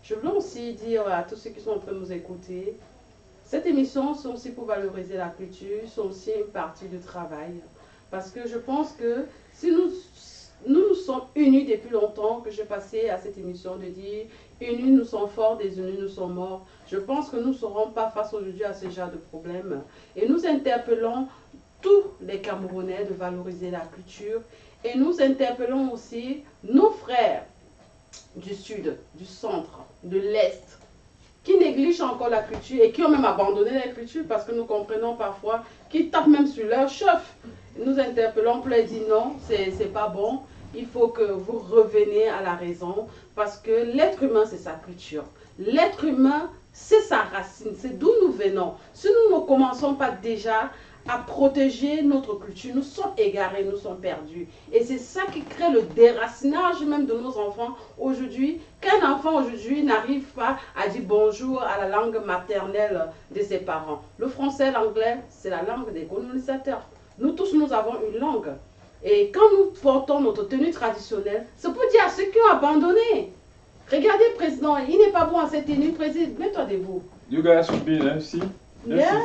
Je veux aussi dire à tous ceux qui sont en train de nous écouter, cette émission, c'est aussi pour valoriser la culture, c'est aussi une partie du travail. Parce que je pense que si nous sommes unis depuis longtemps, que j'ai passé à cette émission de dire unis nous sommes forts, désunis nous sommes morts. Je pense que nous ne serons pas face aujourd'hui à ce genre de problème. Et nous interpellons tous les Camerounais de valoriser la culture. Et nous interpellons aussi nos frères du sud, du centre, de l'est, qui négligent encore la culture et qui ont même abandonné la culture parce que nous comprenons parfois qu'ils tapent même sur leur chef. Nous interpellons pour leur dire non, c'est pas bon. Il faut que vous reveniez à la raison parce que l'être humain, c'est sa culture. L'être humain, c'est sa racine, c'est d'où nous venons. Si nous ne commençons pas déjà à protéger notre culture, nous sommes égarés, nous sommes perdus. Et c'est ça qui crée le déracinage même de nos enfants aujourd'hui. Qu'un enfant aujourd'hui n'arrive pas à dire bonjour à la langue maternelle de ses parents. Le français, l'anglais, c'est la langue des colonisateurs. Nous tous, nous avons une langue. Et quand nous portons notre tenue traditionnelle, c'est pour dire à ceux qui ont abandonné. Regardez, président, il n'est pas bon à cette tenue, président, mets-toi debout. You guys should be there, see? Yeah.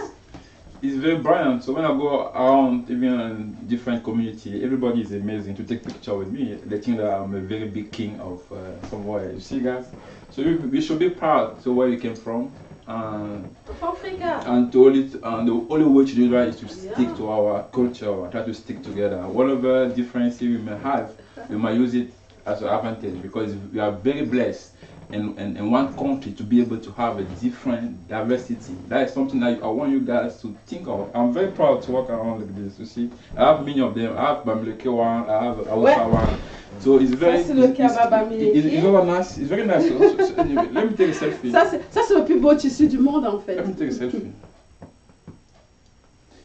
It's very brilliant. So when I go around, even in different community, everybody is amazing to take picture with me. They think that I'm a very big king of somewhere. You see, guys? So we should be proud to where you came from. And the only way to do that is to stick to our culture, try to stick together. Whatever differences we may have, we might use it as an advantage because we are very blessed in one country to be able to have a different diversity. That is something that I want you guys to think of. I'm very proud to walk around like this. You see, I have many of them. I have Bamileke one, I have Awusa one. So it's very. It's very nice. It's very nice. So anyway, let me take a selfie. Ça c'est le plus beau tissu du monde en fait. Let me take a selfie.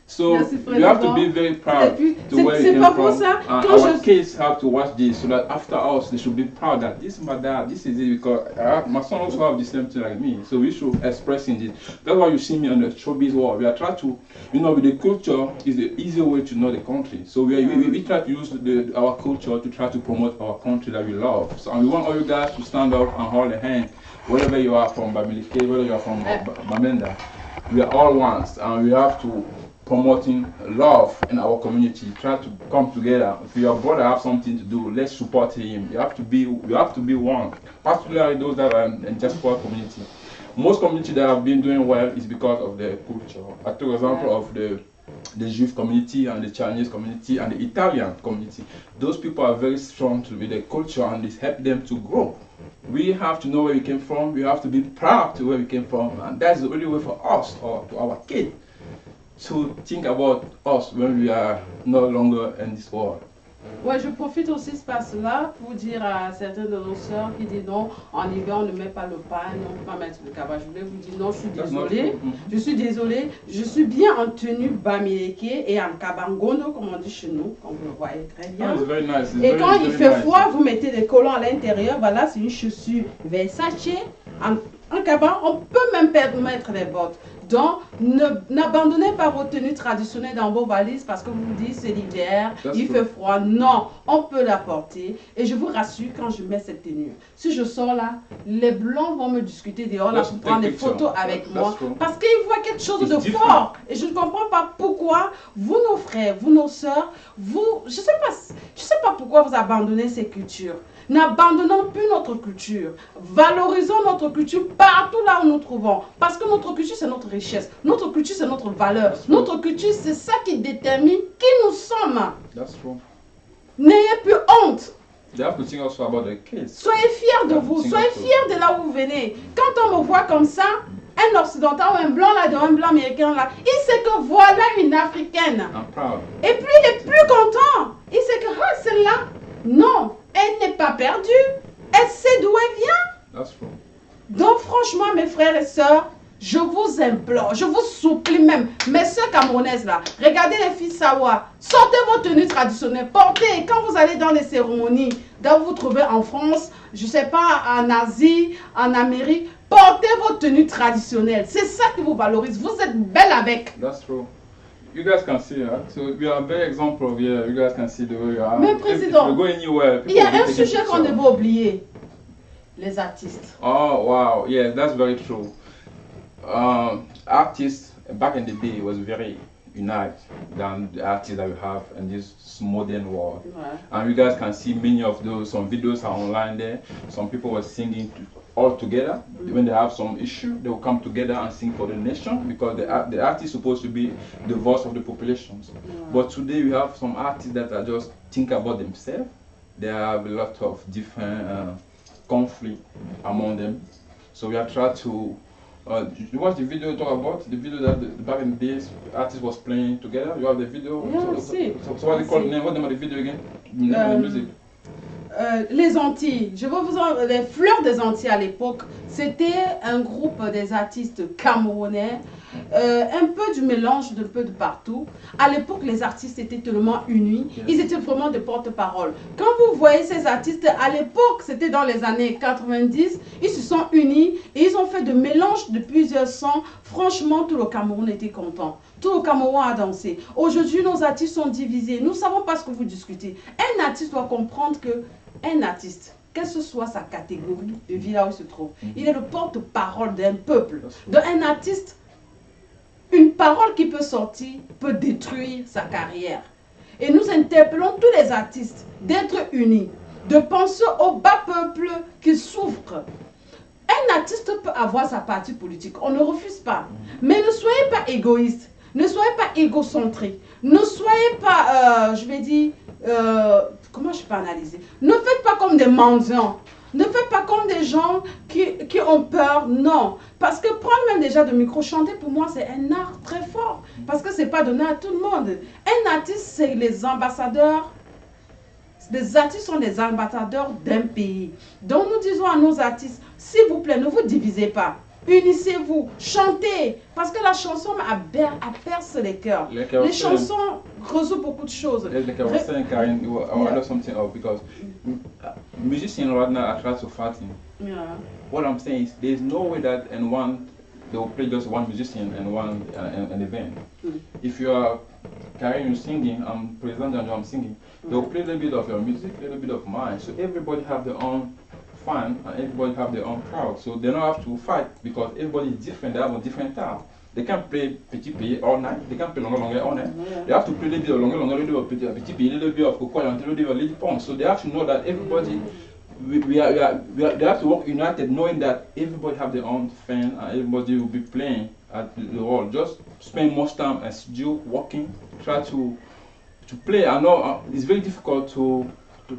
So you have to be very proud to where you came from. Our kids have to watch this so that after us they should be proud that this is my dad, this is it, because my son also have the same thing like me. So we should express in it. That's why you see me on the showbiz world. We are trying to, with the culture is the easier way to know the country. So we try to use our culture to try to promote our country that we love. So and we want all you guys to stand up and hold a hand, wherever you are from Bamileke, whether you are from Bamenda. We are all ones, and we have to promoting love in our community. Try to come together. If your brother have something to do, let's support him. You have to be one. Particularly those that are in just poor community. Most community that have been doing well is because of the culture. I took example of the Jewish community and the Chinese community and the Italian community. Those people are very strong with the culture and it helps them to grow. We have to know where we came from. We have to be proud to where we came from, and that's the only way for us or to our kids to think about us when we are no longer in this world. Ouais, je profite aussi de ce espace-là pour dire à certains de nos sœurs qui disent non, en hiver on ne met pas le pain, on ne peut pas mettre le cabas. Je voulais vous dire non, je suis désolée, je suis bien en tenue Bamileke et en kabangondo, comme on dit chez nous, comme vous le voyez très bien. Et quand il fait froid, vous mettez des collants à l'intérieur, voilà, c'est une chaussure Versace. En caban, on peut même permettre les bottes. Donc, n'abandonnez pas vos tenues traditionnelles dans vos valises parce que vous vous dites c'est l'hiver, il fait froid. Non, on peut la porter. Et je vous rassure, quand je mets cette tenue, si je sors là, les blancs vont me discuter dehors là pour prendre des photos avec moi. Parce qu'ils voient quelque chose de fort. Et je ne comprends pas pourquoi vous, nos frères, vous, nos sœurs, vous, je sais pas pourquoi vous abandonnez ces cultures. N'abandonnons plus notre culture. Valorisons notre culture partout là où nous trouvons. Parce que notre culture, c'est notre richesse. Notre culture, c'est notre valeur. Notre culture, c'est ça qui détermine qui nous sommes. N'ayez plus honte. Soyez fiers de vous. Soyez fiers de là où vous venez. Quand on me voit comme ça, un occidental ou un blanc là, un blanc américain là, il sait que voilà une africaine. Et puis il est plus content. Il sait que celle-là, non. Elle n'est pas perdue. Elle sait d'où elle vient. Donc franchement, mes frères et sœurs, je vous implore, je vous supplie même, mes sœurs camerounaises là, regardez les filles Sawa, sortez vos tenues traditionnelles, portez, quand vous allez dans les cérémonies, quand vous vous trouvez en France, je ne sais pas, en Asie, en Amérique, portez vos tenues traditionnelles. C'est ça qui vous valorise. Vous êtes belle avec. That's true. You guys can see, so we are a very example of here. You guys can see the way you are. Mais président, il y a un sujet qu'on ne doit oublier, les artistes. Oh wow, yeah, that's very true. Artists back in the day was very united than the artists that we have in this modern world. And you guys can see many of those. Some videos are online there. Some people were singing all together. When they have some issue, they will come together and sing for the nation, because the artist is supposed to be the voice of the populations. But today we have some artists that are just think about themselves. They have a lot of different conflict among them. So we are trying to you watch the video talk about the video that back in the days artists was playing together. You have the video. Yeah, so what they call the name? What name of the video again? Name of the music. Les Antilles, je veux vous en... Les Fleurs des Antilles à l'époque, c'était un groupe des artistes camerounais, un peu du mélange de peu de partout. À l'époque, les artistes étaient tellement unis, ils étaient vraiment des porte-parole. Quand vous voyez ces artistes, à l'époque, c'était dans les années 90, ils se sont unis et ils ont fait de mélange de plusieurs sons. Franchement, tout le Cameroun était content. Tout le Cameroun a dansé. Aujourd'hui, nos artistes sont divisés. Nous ne savons pas ce que vous discutez. Un artiste doit comprendre que un artiste, quelle que soit sa catégorie de vie là où il se trouve, il est le porte-parole d'un peuple. Donc un artiste, une parole qui peut sortir peut détruire sa carrière. Et nous interpellons tous les artistes d'être unis, de penser au bas peuple qui souffre. Un artiste peut avoir sa partie politique, on ne refuse pas. Mais ne soyez pas égoïste, ne soyez pas égocentrique, ne soyez pas, je vais dire, comment je peux analyser? Ne faites pas comme des mendiants. Ne faites pas comme des gens qui ont peur, non. Parce que prendre même déjà de micro, chanter pour moi c'est un art très fort. Parce que c'est pas donné à tout le monde. Un artiste, c'est les ambassadeurs. Les artistes sont les ambassadeurs d'un pays. Donc nous disons à nos artistes, s'il vous plaît, ne vous divisez pas. Unissez-vous, chantez. Parce que la chanson perce les cœurs. Les chansons résolvent beaucoup de choses. Like I was saying, Karen, I want to know something else because musicians right now are trying to fighting. Yeah. What I'm saying is there's no way that in one they will play just one musician and one an event. If you are Karen, you're singing, I'm President and I'm singing, they'll play a little bit of your music, a little bit of mine. So everybody have their own fan and everybody have their own crowd. So they don't have to fight because everybody is different, they have a different time. They can't play Petit Pays all night, they can't play Longue all night. They have to play a little bit of Longue, a little bit of Petit Pays, a little bit of Cocoa, a little bit of Lady Pong. So they have to know that everybody, they have to work united, knowing that everybody have their own fan and everybody will be playing at the hall. Just spend most time at studio working, try to play. I know it's very difficult to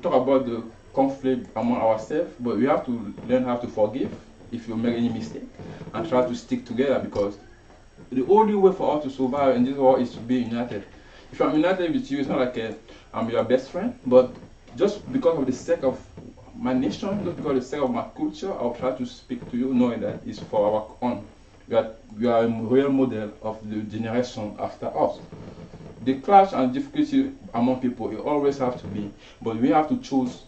talk about the conflict among ourselves, but we have to learn how to forgive if you make any mistake and try to stick together, because the only way for us to survive in this world is to be united. If I'm united with you, it's not like I'm your best friend, but just because of the sake of my nation, just because of the sake of my culture, I'll try to speak to you knowing that it's for our own. We are a real model of the generation after us. The clash and difficulty among people, it always have to be, but we have to choose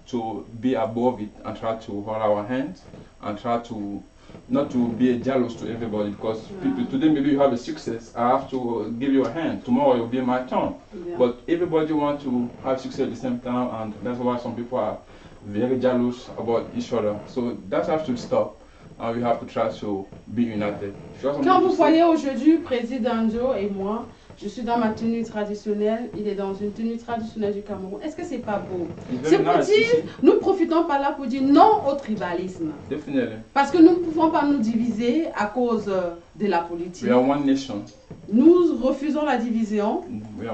to be above it and try to hold our hands and try to not to be jealous to everybody, because people today maybe you have a success, I have to give you a hand, tomorrow it will be my turn. But everybody wants to have success at the same time, and that's why some people are very jealous about each other. So that has to stop, and we have to try to be united. Quand vous voyez aujourd'hui Président Joe et moi, je suis dans ma tenue traditionnelle, il est dans une tenue traditionnelle du Cameroun. Est-ce que c'est pas beau? C'est pour dire, nous profitons par là pour dire non au tribalisme. Definitely. Parce que nous ne pouvons pas nous diviser à cause de la politique. We are one nation. Nous refusons la division.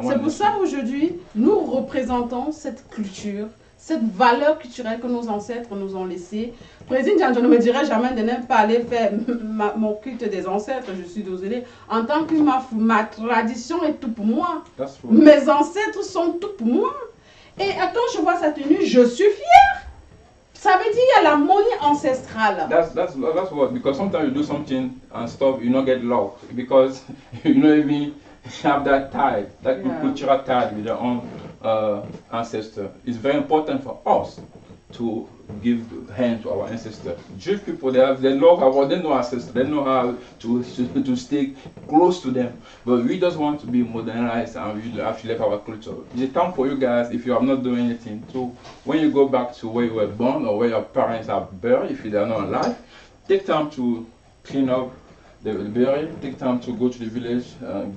C'est pour ça aujourd'hui, nous représentons cette culture, cette valeur culturelle que nos ancêtres nous ont laissée. Président, je ne me dirais jamais de ne pas aller faire mon culte des ancêtres, je suis désolée. En tant que ma tradition est tout pour moi. Mes ancêtres sont tout pour moi. Et quand je vois sa tenue, je suis fière. Ça veut dire qu'il y a la monnaie ancestrale. That's what, because sometimes you do something and stuff, you don't get love, because you don't even have that tie, that cultural tie with your own ancestor. It's very important for us to give hand to our ancestors. Jewish people, they know our ancestors, they know how to stay close to them. But we just want to be modernized and we actually left our culture. It's a time for you guys, if you have not done anything, to when you go back to where you were born or where your parents are buried, if they are not alive, take time to clean up the burial, take time to go to the village,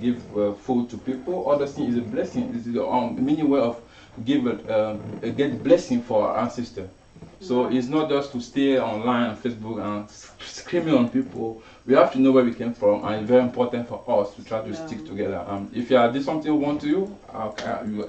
give food to people. Other thing is a blessing. This is the many way of get blessing for our ancestors. So it's not just to stay online on Facebook and screaming on people. We have to know where we came from, and it's very important for us to try to stick together. If you did something you want to you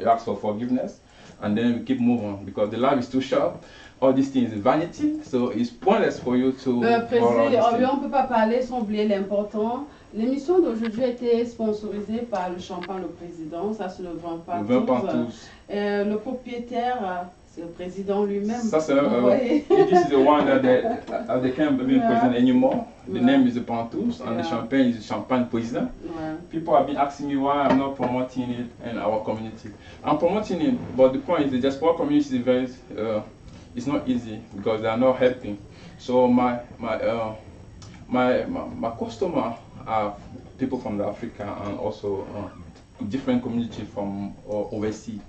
ask for forgiveness, and then we keep moving, because the life is too short. All these things is vanity, so it's pointless for you to. Président, on ne peut pas parler sans oublier l'important. L'émission d'aujourd'hui a été sponsorisée par le champagne Le Président, ça c'est le vin Pantouz. Le propriétaire, c'est le président lui-même. Ça c'est this is the one that they can't be president anymore. The name is the Pantouz, and the champagne is the Champagne Président. People have been asking me why I'm not promoting it in our community. I'm promoting it, but the point is the diaspora community is very it's not easy because they are not helping. So my customer are people from Africa and also different community from overseas.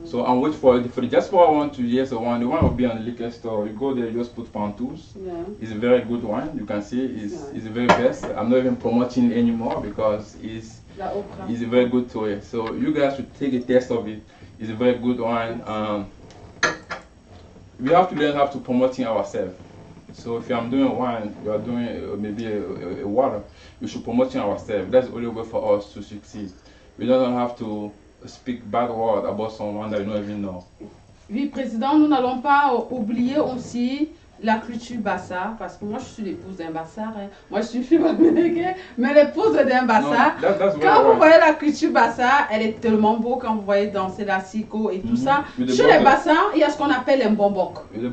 So I'm waiting for the diaspora one to the one will be on the liquor store. You go there, you just put Pantouz. It's a very good wine. You can see it's the very best. I'm not even promoting it anymore because it's a very good toy. So you guys should take a taste of it. It's a very good wine. We have to learn how to promoting ourselves. So if I'm doing wine, you are doing maybe a water, we should promoting ourselves. That's the only way for us to succeed. We don't have to speak bad word about someone that you don't even know. Oui, Président, nous n'allons pas oublier aussi la culture Bassa, parce que moi je suis l'épouse d'un Bassar, hein. Moi je suis fille américaine, mais l'épouse d'un Bassar. Quand vous voyez la culture Bassa, elle est tellement beau quand vous voyez danser la siko et tout ça. Chez les Bassars, il y a ce qu'on appelle un bombok. Il y a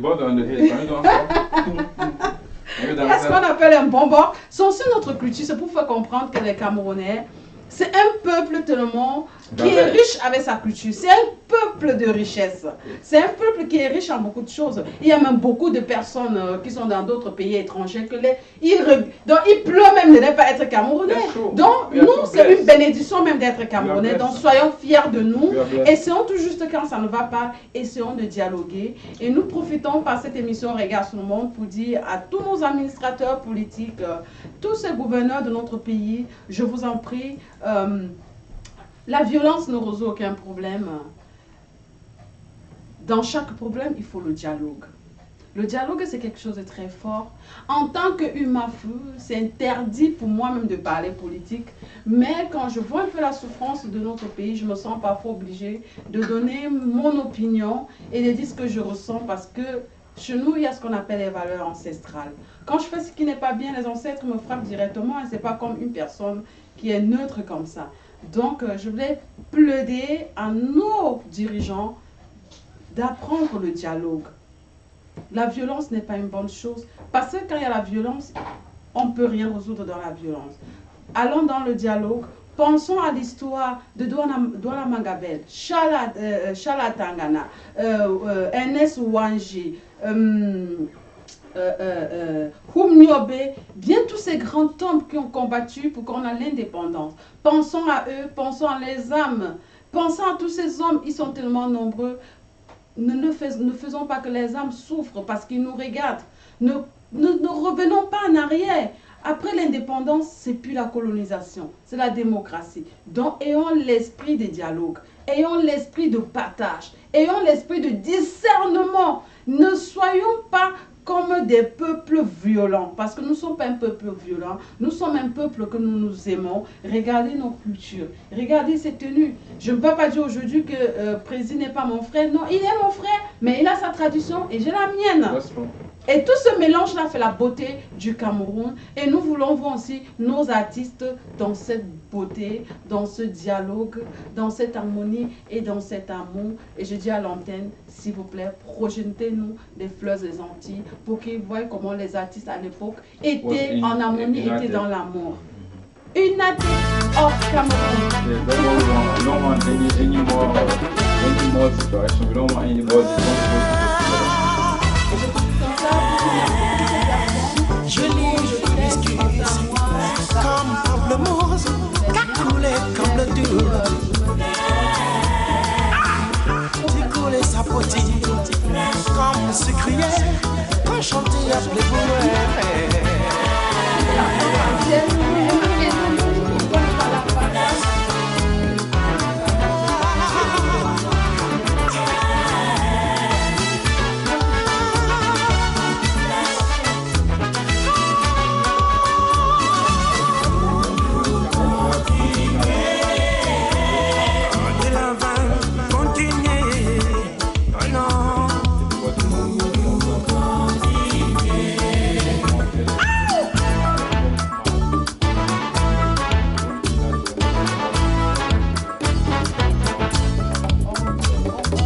ce qu'on appelle un bombok. C'est aussi notre culture, c'est pour faire comprendre que les Camerounais, c'est un peuple tellement qui est riche avec sa culture. C'est un peuple de richesse. C'est un peuple qui est riche en beaucoup de choses. Il y a même beaucoup de personnes qui sont dans d'autres pays étrangers donc il pleut même de ne pas être Camerounais. Donc nous, c'est une bénédiction même d'être Camerounais. Donc soyons fiers de nous. Essayons tout juste quand ça ne va pas, essayons de dialoguer. Et nous profitons par cette émission Regard sur le monde pour dire à tous nos administrateurs politiques, tous ces gouverneurs de notre pays, je vous en prie, la violence ne résout aucun problème. Dans chaque problème, il faut le dialogue. Le dialogue, c'est quelque chose de très fort. En tant qu'humain, c'est interdit pour moi-même de parler politique. Mais quand je vois un peu la souffrance de notre pays, je me sens parfois obligée de donner mon opinion et de dire ce que je ressens parce que chez nous, il y a ce qu'on appelle les valeurs ancestrales. Quand je fais ce qui n'est pas bien, les ancêtres me frappent directement et ce n'est pas comme une personne qui est neutre comme ça. Donc, je voulais plaider à nos dirigeants d'apprendre le dialogue. La violence n'est pas une bonne chose. Parce que quand il y a la violence, on ne peut rien résoudre dans la violence. Allons dans le dialogue. Pensons à l'histoire de Douala Mangabel, Chala Tangana, Ernest Ouangi, Nyobe, bien tous ces grands hommes qui ont combattu pour qu'on ait l'indépendance. Pensons à eux, pensons à les âmes, pensons à tous ces hommes, ils sont tellement nombreux. Ne faisons pas que les âmes souffrent parce qu'ils nous regardent. Ne revenons pas en arrière. Après l'indépendance, c'est plus la colonisation, c'est la démocratie. Donc, ayons l'esprit de dialogue, ayons l'esprit de partage, ayons l'esprit de discernement. Ne soyons pas comme des peuples violents, parce que nous ne sommes pas un peuple violent, nous sommes un peuple que nous nous aimons. Regardez nos cultures, regardez ces tenues. Je ne peux pas dire aujourd'hui que Prési n'est pas mon frère, non, il est mon frère, mais il a sa tradition et j'ai la mienne. Et tout ce mélange-là fait la beauté du Cameroun. Et nous voulons voir aussi nos artistes dans cette beauté, dans ce dialogue, dans cette harmonie et dans cet amour. Et je dis à l'antenne, s'il vous plaît, projetez-nous des fleurs des Antilles pour qu'ils voient comment les artistes à l'époque étaient en harmonie, étaient dans l'amour. United of Cameroon. We don't want any more situation. We don't want anybody. Je lis comme pamplemousse, qu'a coulé comme le dur. Tu coulé sa potine, comme sucrier, quand chanter à pleurer.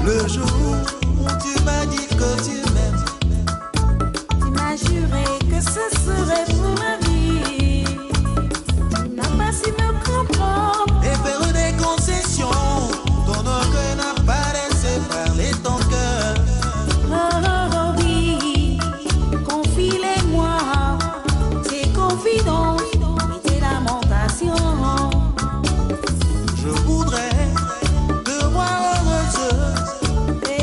Le jour où tu m'as dit que tu m'aimes, Tu m'as juré que ce serait pour ma vie. Tu n'as pas su me comprendre. et faire des concessions, ton orgueil n'a pas laissé parler ton cœur. Oh oui, confie-les-moi tes confidences et tes lamentations. Je voudrais te voir heureuse Et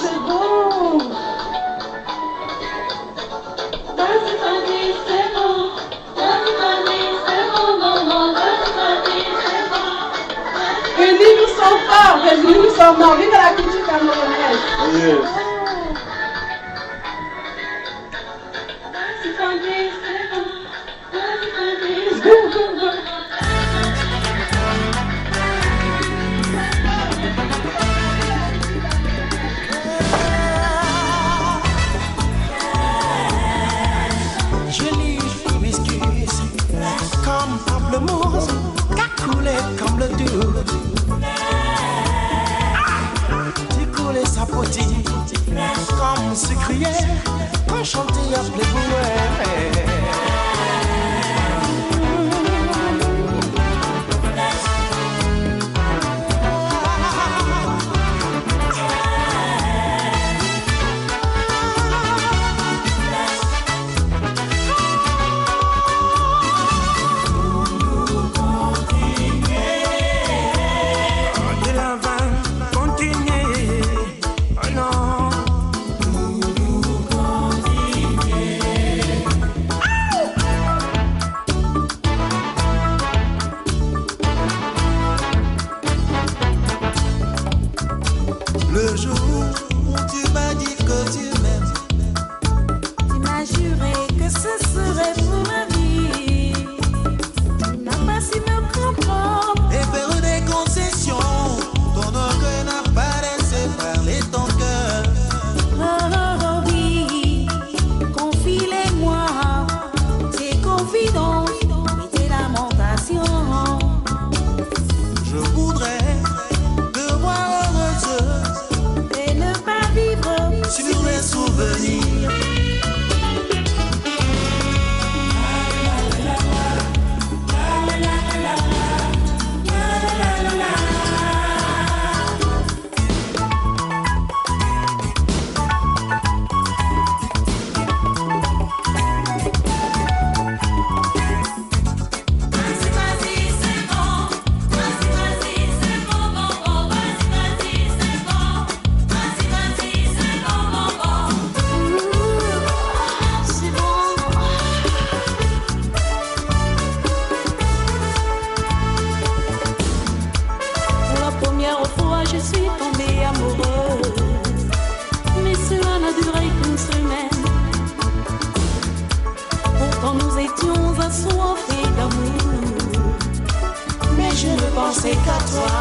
C'est bon. Vas-y, vas-y, c'est bon. Vas-y, vas-y, c'est bon, maman. Vas-y, vas-y, c'est bon. Brésil, nous sommes forts. Brésil, nous sommes morts. Vive la culture camerounaise. Yes. Vas-y, vas-y, c'est bon. Vas-y, vas-y, c'est bon. Jolie hibiscus, comme pamplemousse, qu'a coulé comme le doux. Tu coulais sa potille, comme sucrier, quand chantait appelé boulet. Le jour où tu m'as dit que tu m'aimes, Tu m'as juré que ce serait pour ma vie. Tu n'as pas su me comprendre. et faire des concessions, ton orgueil n'a pas laissé parler ton cœur. Oh, oh, oh, oui, confie-les-moi tes confidences et tes lamentations. Je voudrais te voir heureuse Et ne pas vivre sur les souvenirs. Vas-y, vas-y, c'est bon. Vas-y, vas-y, c'est bon, maman. Vas-y, vas-y, c'est bon. Vas-y, vas-y, c'est bon, maman. c'est bon. Pour la première fois, je suis tombée amoureuse. Mais cela n'a duré qu'une semaine. Pourtant, nous étions assoiffés d'amour. Mais je ne pensais qu'à toi.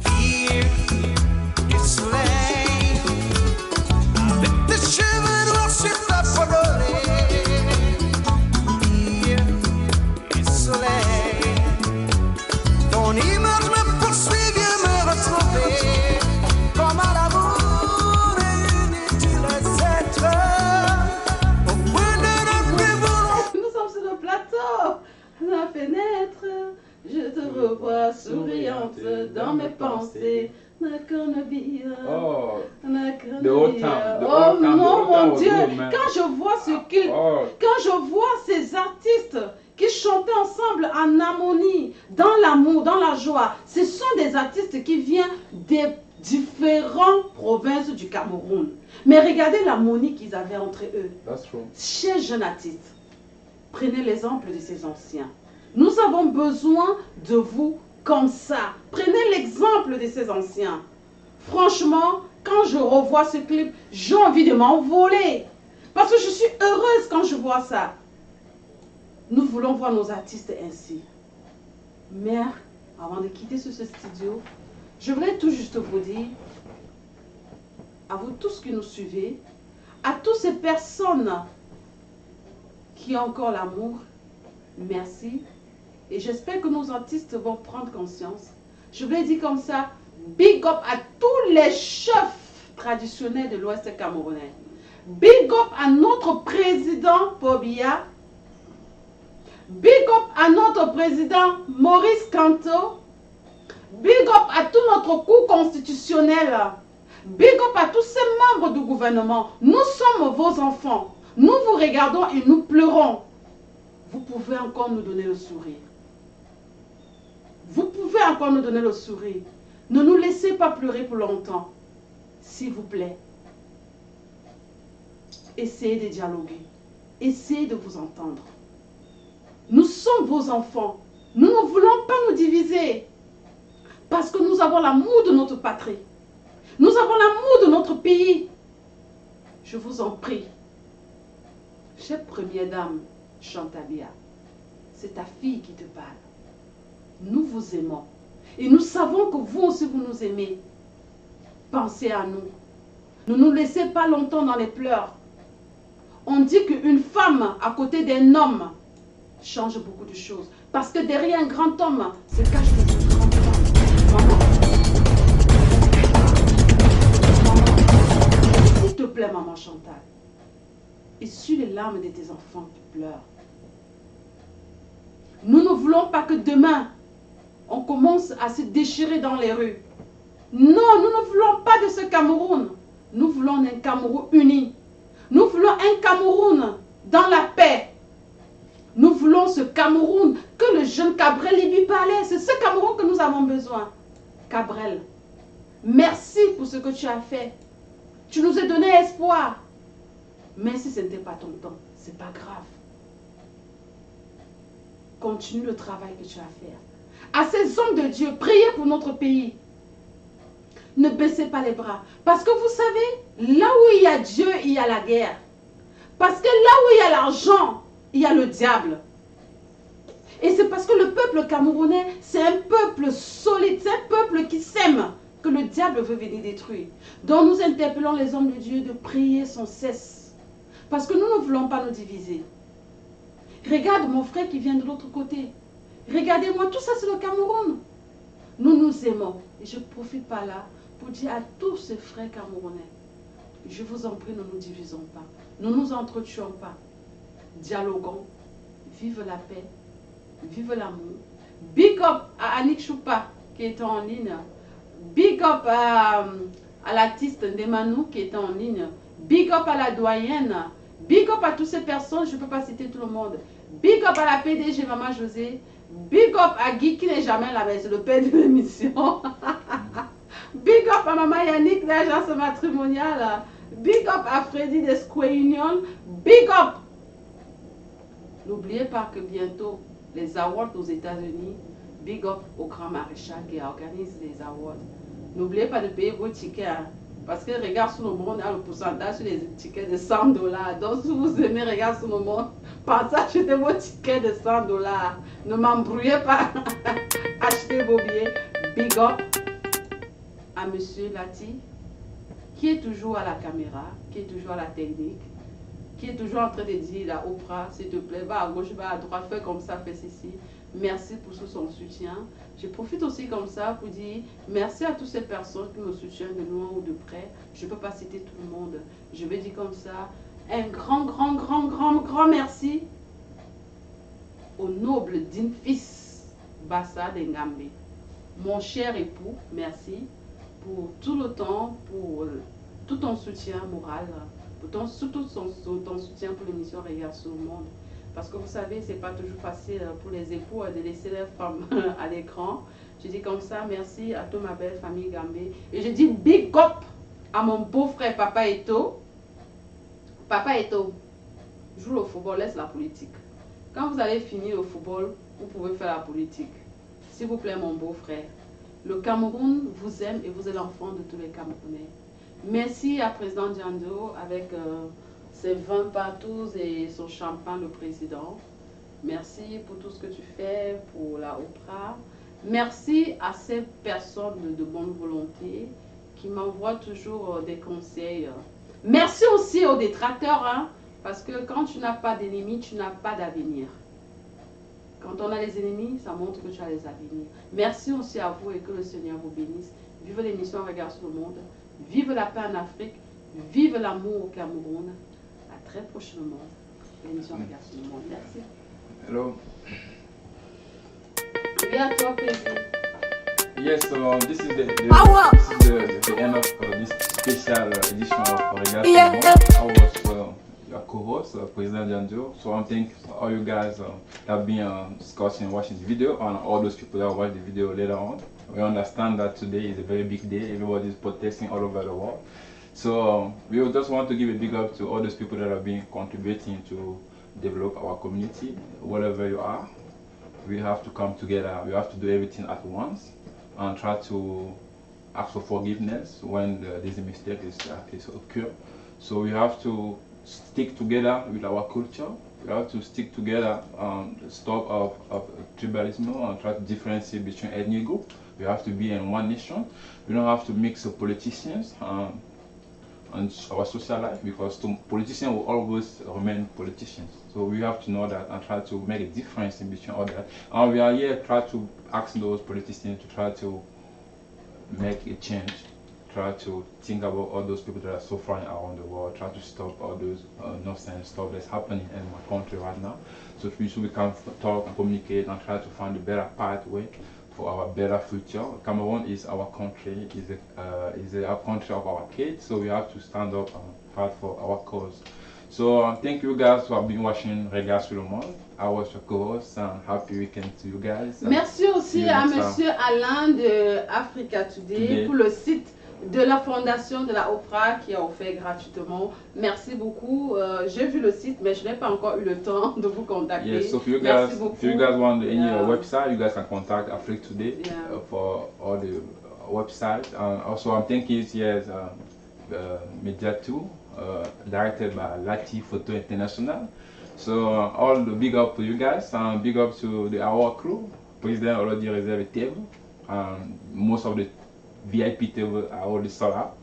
Here, du soleil, tes cheveux noirs sur ta peau dorée. Here, du soleil, ton image me poursuit, vient me retrouver. Comme à l'amour inutile être au point de ne plus vouloir. Nous sommes sur le plateau, à la fenêtre. Je te revois souriante dans mes pensées. Oh, De haut temps, de Oh haut temps, de non, haut temps mon au Dieu, bout, man. quand je vois ce clip, Oh. quand je vois ces artistes qui chantaient ensemble en harmonie, dans l'amour, dans la joie, ce sont des artistes qui viennent des différentes provinces du Cameroun. Mais regardez l'harmonie qu'ils avaient entre eux. That's true. Chers jeunes artistes, prenez l'exemple de ces anciens. Nous avons besoin de vous comme ça. Prenez l'exemple de ces anciens. Franchement, quand je revois ce clip, j'ai envie de m'envoler. Parce que je suis heureuse quand je vois ça. Nous voulons voir nos artistes ainsi. Mais avant de quitter ce studio, je voudrais tout juste vous dire, à vous tous qui nous suivez, à toutes ces personnes qui ont encore l'amour, merci. Et j'espère que nos artistes vont prendre conscience. Je voulais dire comme ça, big up à tous les chefs traditionnelle de l'Ouest camerounais. Big up à notre président Pobia. Big up à notre président Maurice Kanto. Big up à tout notre cour constitutionnel. Big up à tous ces membres du gouvernement. Nous sommes vos enfants. Nous vous regardons et nous pleurons. Vous pouvez encore nous donner le sourire. Vous pouvez encore nous donner le sourire. Ne nous laissez pas pleurer pour longtemps. S'il vous plaît. Essayez de dialoguer. Essayez de vous entendre. Nous sommes vos enfants. Nous ne voulons pas nous diviser. Parce que nous avons l'amour de notre patrie. Nous avons l'amour de notre pays. Je vous en prie. Chère première dame, Chantabia, c'est ta fille qui te parle. Nous vous aimons. Et nous savons que vous aussi vous nous aimez. Pensez à nous. Ne nous laissez pas longtemps dans les pleurs. On dit qu'une femme à côté d'un homme change beaucoup de choses. Parce que derrière un grand homme se cache une grande femme. Maman. S'il te plaît, maman Chantal. Essuie les larmes de tes enfants qui pleurent. Nous ne voulons pas que demain, on commence à se déchirer dans les rues. Non, nous ne voulons pas de ce Cameroun. Nous voulons un Cameroun uni. Nous voulons un Cameroun dans la paix. Nous voulons ce Cameroun que le jeune Cabrel lui parlait. C'est ce Cameroun que nous avons besoin. Cabrel, merci pour ce que tu as fait. Tu nous as donné espoir. Mais si ce n'était pas ton temps, ce n'est pas grave. Continue le travail que tu as à faire. À ces hommes de Dieu, priez pour notre pays. Ne baissez pas les bras. Parce que vous savez, là où il y a Dieu, il y a la guerre. Parce que là où il y a l'argent, il y a le diable. Et c'est parce que le peuple camerounais, c'est un peuple solide, c'est un peuple qui s'aime, que le diable veut venir détruire. Donc nous interpellons les hommes de Dieu de prier sans cesse. Parce que nous ne voulons pas nous diviser. Regarde mon frère qui vient de l'autre côté. Regardez-moi, tout ça c'est le Cameroun. Nous nous aimons. Et je profite par là pour dire à tous ces frères camerounais, je vous en prie, ne nous divisons pas. Ne nous entretuons pas. Dialoguons. Vive la paix. Vive l'amour. Big up à Annick Choupa qui est en ligne. Big up à l'artiste Ndemanou qui est en ligne. Big up à la doyenne. Big up à toutes ces personnes, je ne peux pas citer tout le monde. Big up à la PDG Maman José. Big up à Guy qui n'est jamais là, mais c'est le père de l'émission. Big up à Maman Yannick de l'agence matrimoniale. Big up à Freddy de Square Union. Big up. N'oubliez pas que bientôt, les awards aux États-Unis, big up au grand maréchal qui organise les awards. N'oubliez pas de payer vos tickets. Hein, parce que regarde sur le monde, il y a le pourcentage sur les tickets de $100. Donc si vous aimez, regarde sur le monde, pensez à acheter vos tickets de $100. Ne m'embrouillez pas. Achetez vos billets. Big up à Monsieur Lati, qui est toujours à la caméra, qui est toujours à la technique, qui est toujours en train de dire à Oprah, s'il te plaît, va à gauche, va à droite, fais comme ça, fais ceci. Merci pour tout son soutien. Je profite aussi comme ça pour dire merci à toutes ces personnes qui me soutiennent de loin ou de près. Je ne peux pas citer tout le monde. Je vais dire comme ça, un grand merci au noble digne fils Bassa Dengambe. Mon cher époux, merci pour tout le temps, pour tout ton soutien moral, pour ton soutien pour l'émission Regarde sur le monde. Parce que vous savez, ce n'est pas toujours facile pour les époux de laisser leurs femmes à l'écran. Je dis comme ça, merci à toute ma belle famille Gambé. Et je dis big up à mon beau-frère Papa Eto. Papa Eto, joue le football, laisse la politique. Quand vous allez finir le football, vous pouvez faire la politique. S'il vous plaît, mon beau-frère. Le Cameroun vous aime et vous êtes l'enfant de tous les Camerounais. Merci à Président Diando avec ses vins partout et son champagne, le président. Merci pour tout ce que tu fais pour la Oprah. Merci à ces personnes de bonne volonté qui m'envoient toujours des conseils. Merci aussi aux détracteurs, hein, parce que quand tu n'as pas d'ennemis, tu n'as pas d'avenir. Quand on a les ennemis, ça montre que tu as les avenirs. Merci aussi à vous et que le Seigneur vous bénisse. Vive l'émission Regarde sur le monde. Vive la paix en Afrique, vive l'amour au Cameroun. À très prochainement. L'émission Regards sur le monde. Merci. Hello. Oui, à toi, Président. Yes, so this is the end of this special edition of Regards sur le monde. I was your co-host, President Janjo. So I thank all you guys that have been discussing, watching the video, and all those people that will watch the video later on. We understand that today is a very big day. Everybody is protesting all over the world. So we just want to give a big up to all those people that have been contributing to develop our community. Wherever you are, we have to come together. We have to do everything at once and try to ask for forgiveness when there's a mistake is occurred. So we have to stick together with our culture. We have to stick together and stop of tribalism and try to differentiate between ethnic groups. We have to be in one nation. We don't have to mix the politicians and our social life, because politicians will always remain politicians. So we have to know that and try to make a difference in between all that. And we are here try to ask those politicians to try to make a change, try to think about all those people that are suffering around the world, try to stop all those nonsense stuff that's happening in my country right now. So we can talk and communicate and try to find a better pathway for our better future. Cameroon is our country, is a country of our kids, so we have to stand up and fight for our cause. So thank you guys who have been watching Regards sur le monde. I was your co-host and happy weekend to you guys. Merci aussi à Monsieur Alain de Africa Today pour le site de la fondation de la OPRA qui a offert gratuitement. Merci beaucoup. J'ai vu le site, mais je n'ai pas encore eu le temps de vous contacter. Yes, so if you guys want any website, you guys can contact Africa Today for all the websites. And also I'm thinking here's Media 2, directed by Lati Photo International. So all the big up to you guys, and big up to our crew. President already reserved a table, and most of the VIP table are already sold out.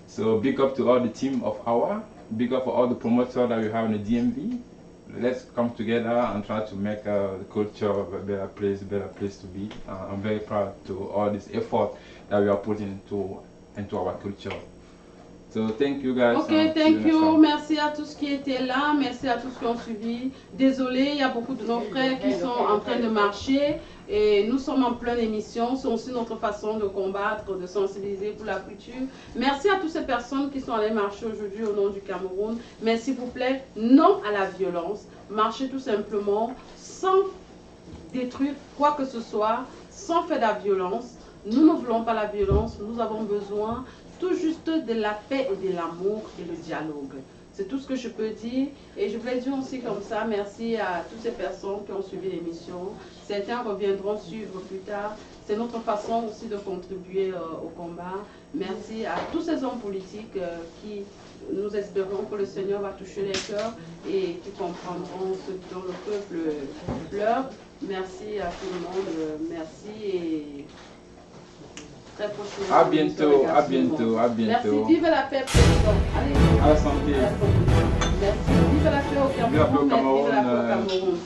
So big up to all the team of our, big up for all the promoters that we have in the DMV. Let's come together and try to make the culture a better place to be. I'm very proud to all this effort that we are putting into our culture. So thank you guys. Ok, thank you. Merci à tous qui étaient là. Merci à tous qui ont suivi. Désolé, il y a beaucoup de nos frères qui sont en train de marcher. Et nous sommes en pleine émission. C'est aussi notre façon de combattre, de sensibiliser pour la culture. Merci à toutes ces personnes qui sont allées marcher aujourd'hui au nom du Cameroun. Mais s'il vous plaît, non à la violence. Marchez tout simplement sans détruire quoi que ce soit, sans faire de la violence. Nous ne voulons pas la violence. Nous avons besoin tout juste de la paix et de l'amour et le dialogue. C'est tout ce que je peux dire. Et je voulais dire aussi comme ça, merci à toutes ces personnes qui ont suivi l'émission. Certains reviendront suivre plus tard. C'est notre façon aussi de contribuer au combat. Merci à tous ces hommes politiques qui, nous espérons que le Seigneur va toucher les cœurs et qui comprendront ce dont le peuple pleure. Merci à tout le monde. Merci et très prochainement. À bientôt, à bientôt, à bientôt. Merci, vive la paix, président. Allez, à la santé. Merci, vive la paix au Cameroun. Vive la paix au Cameroun. Vive la paix au Cameroun.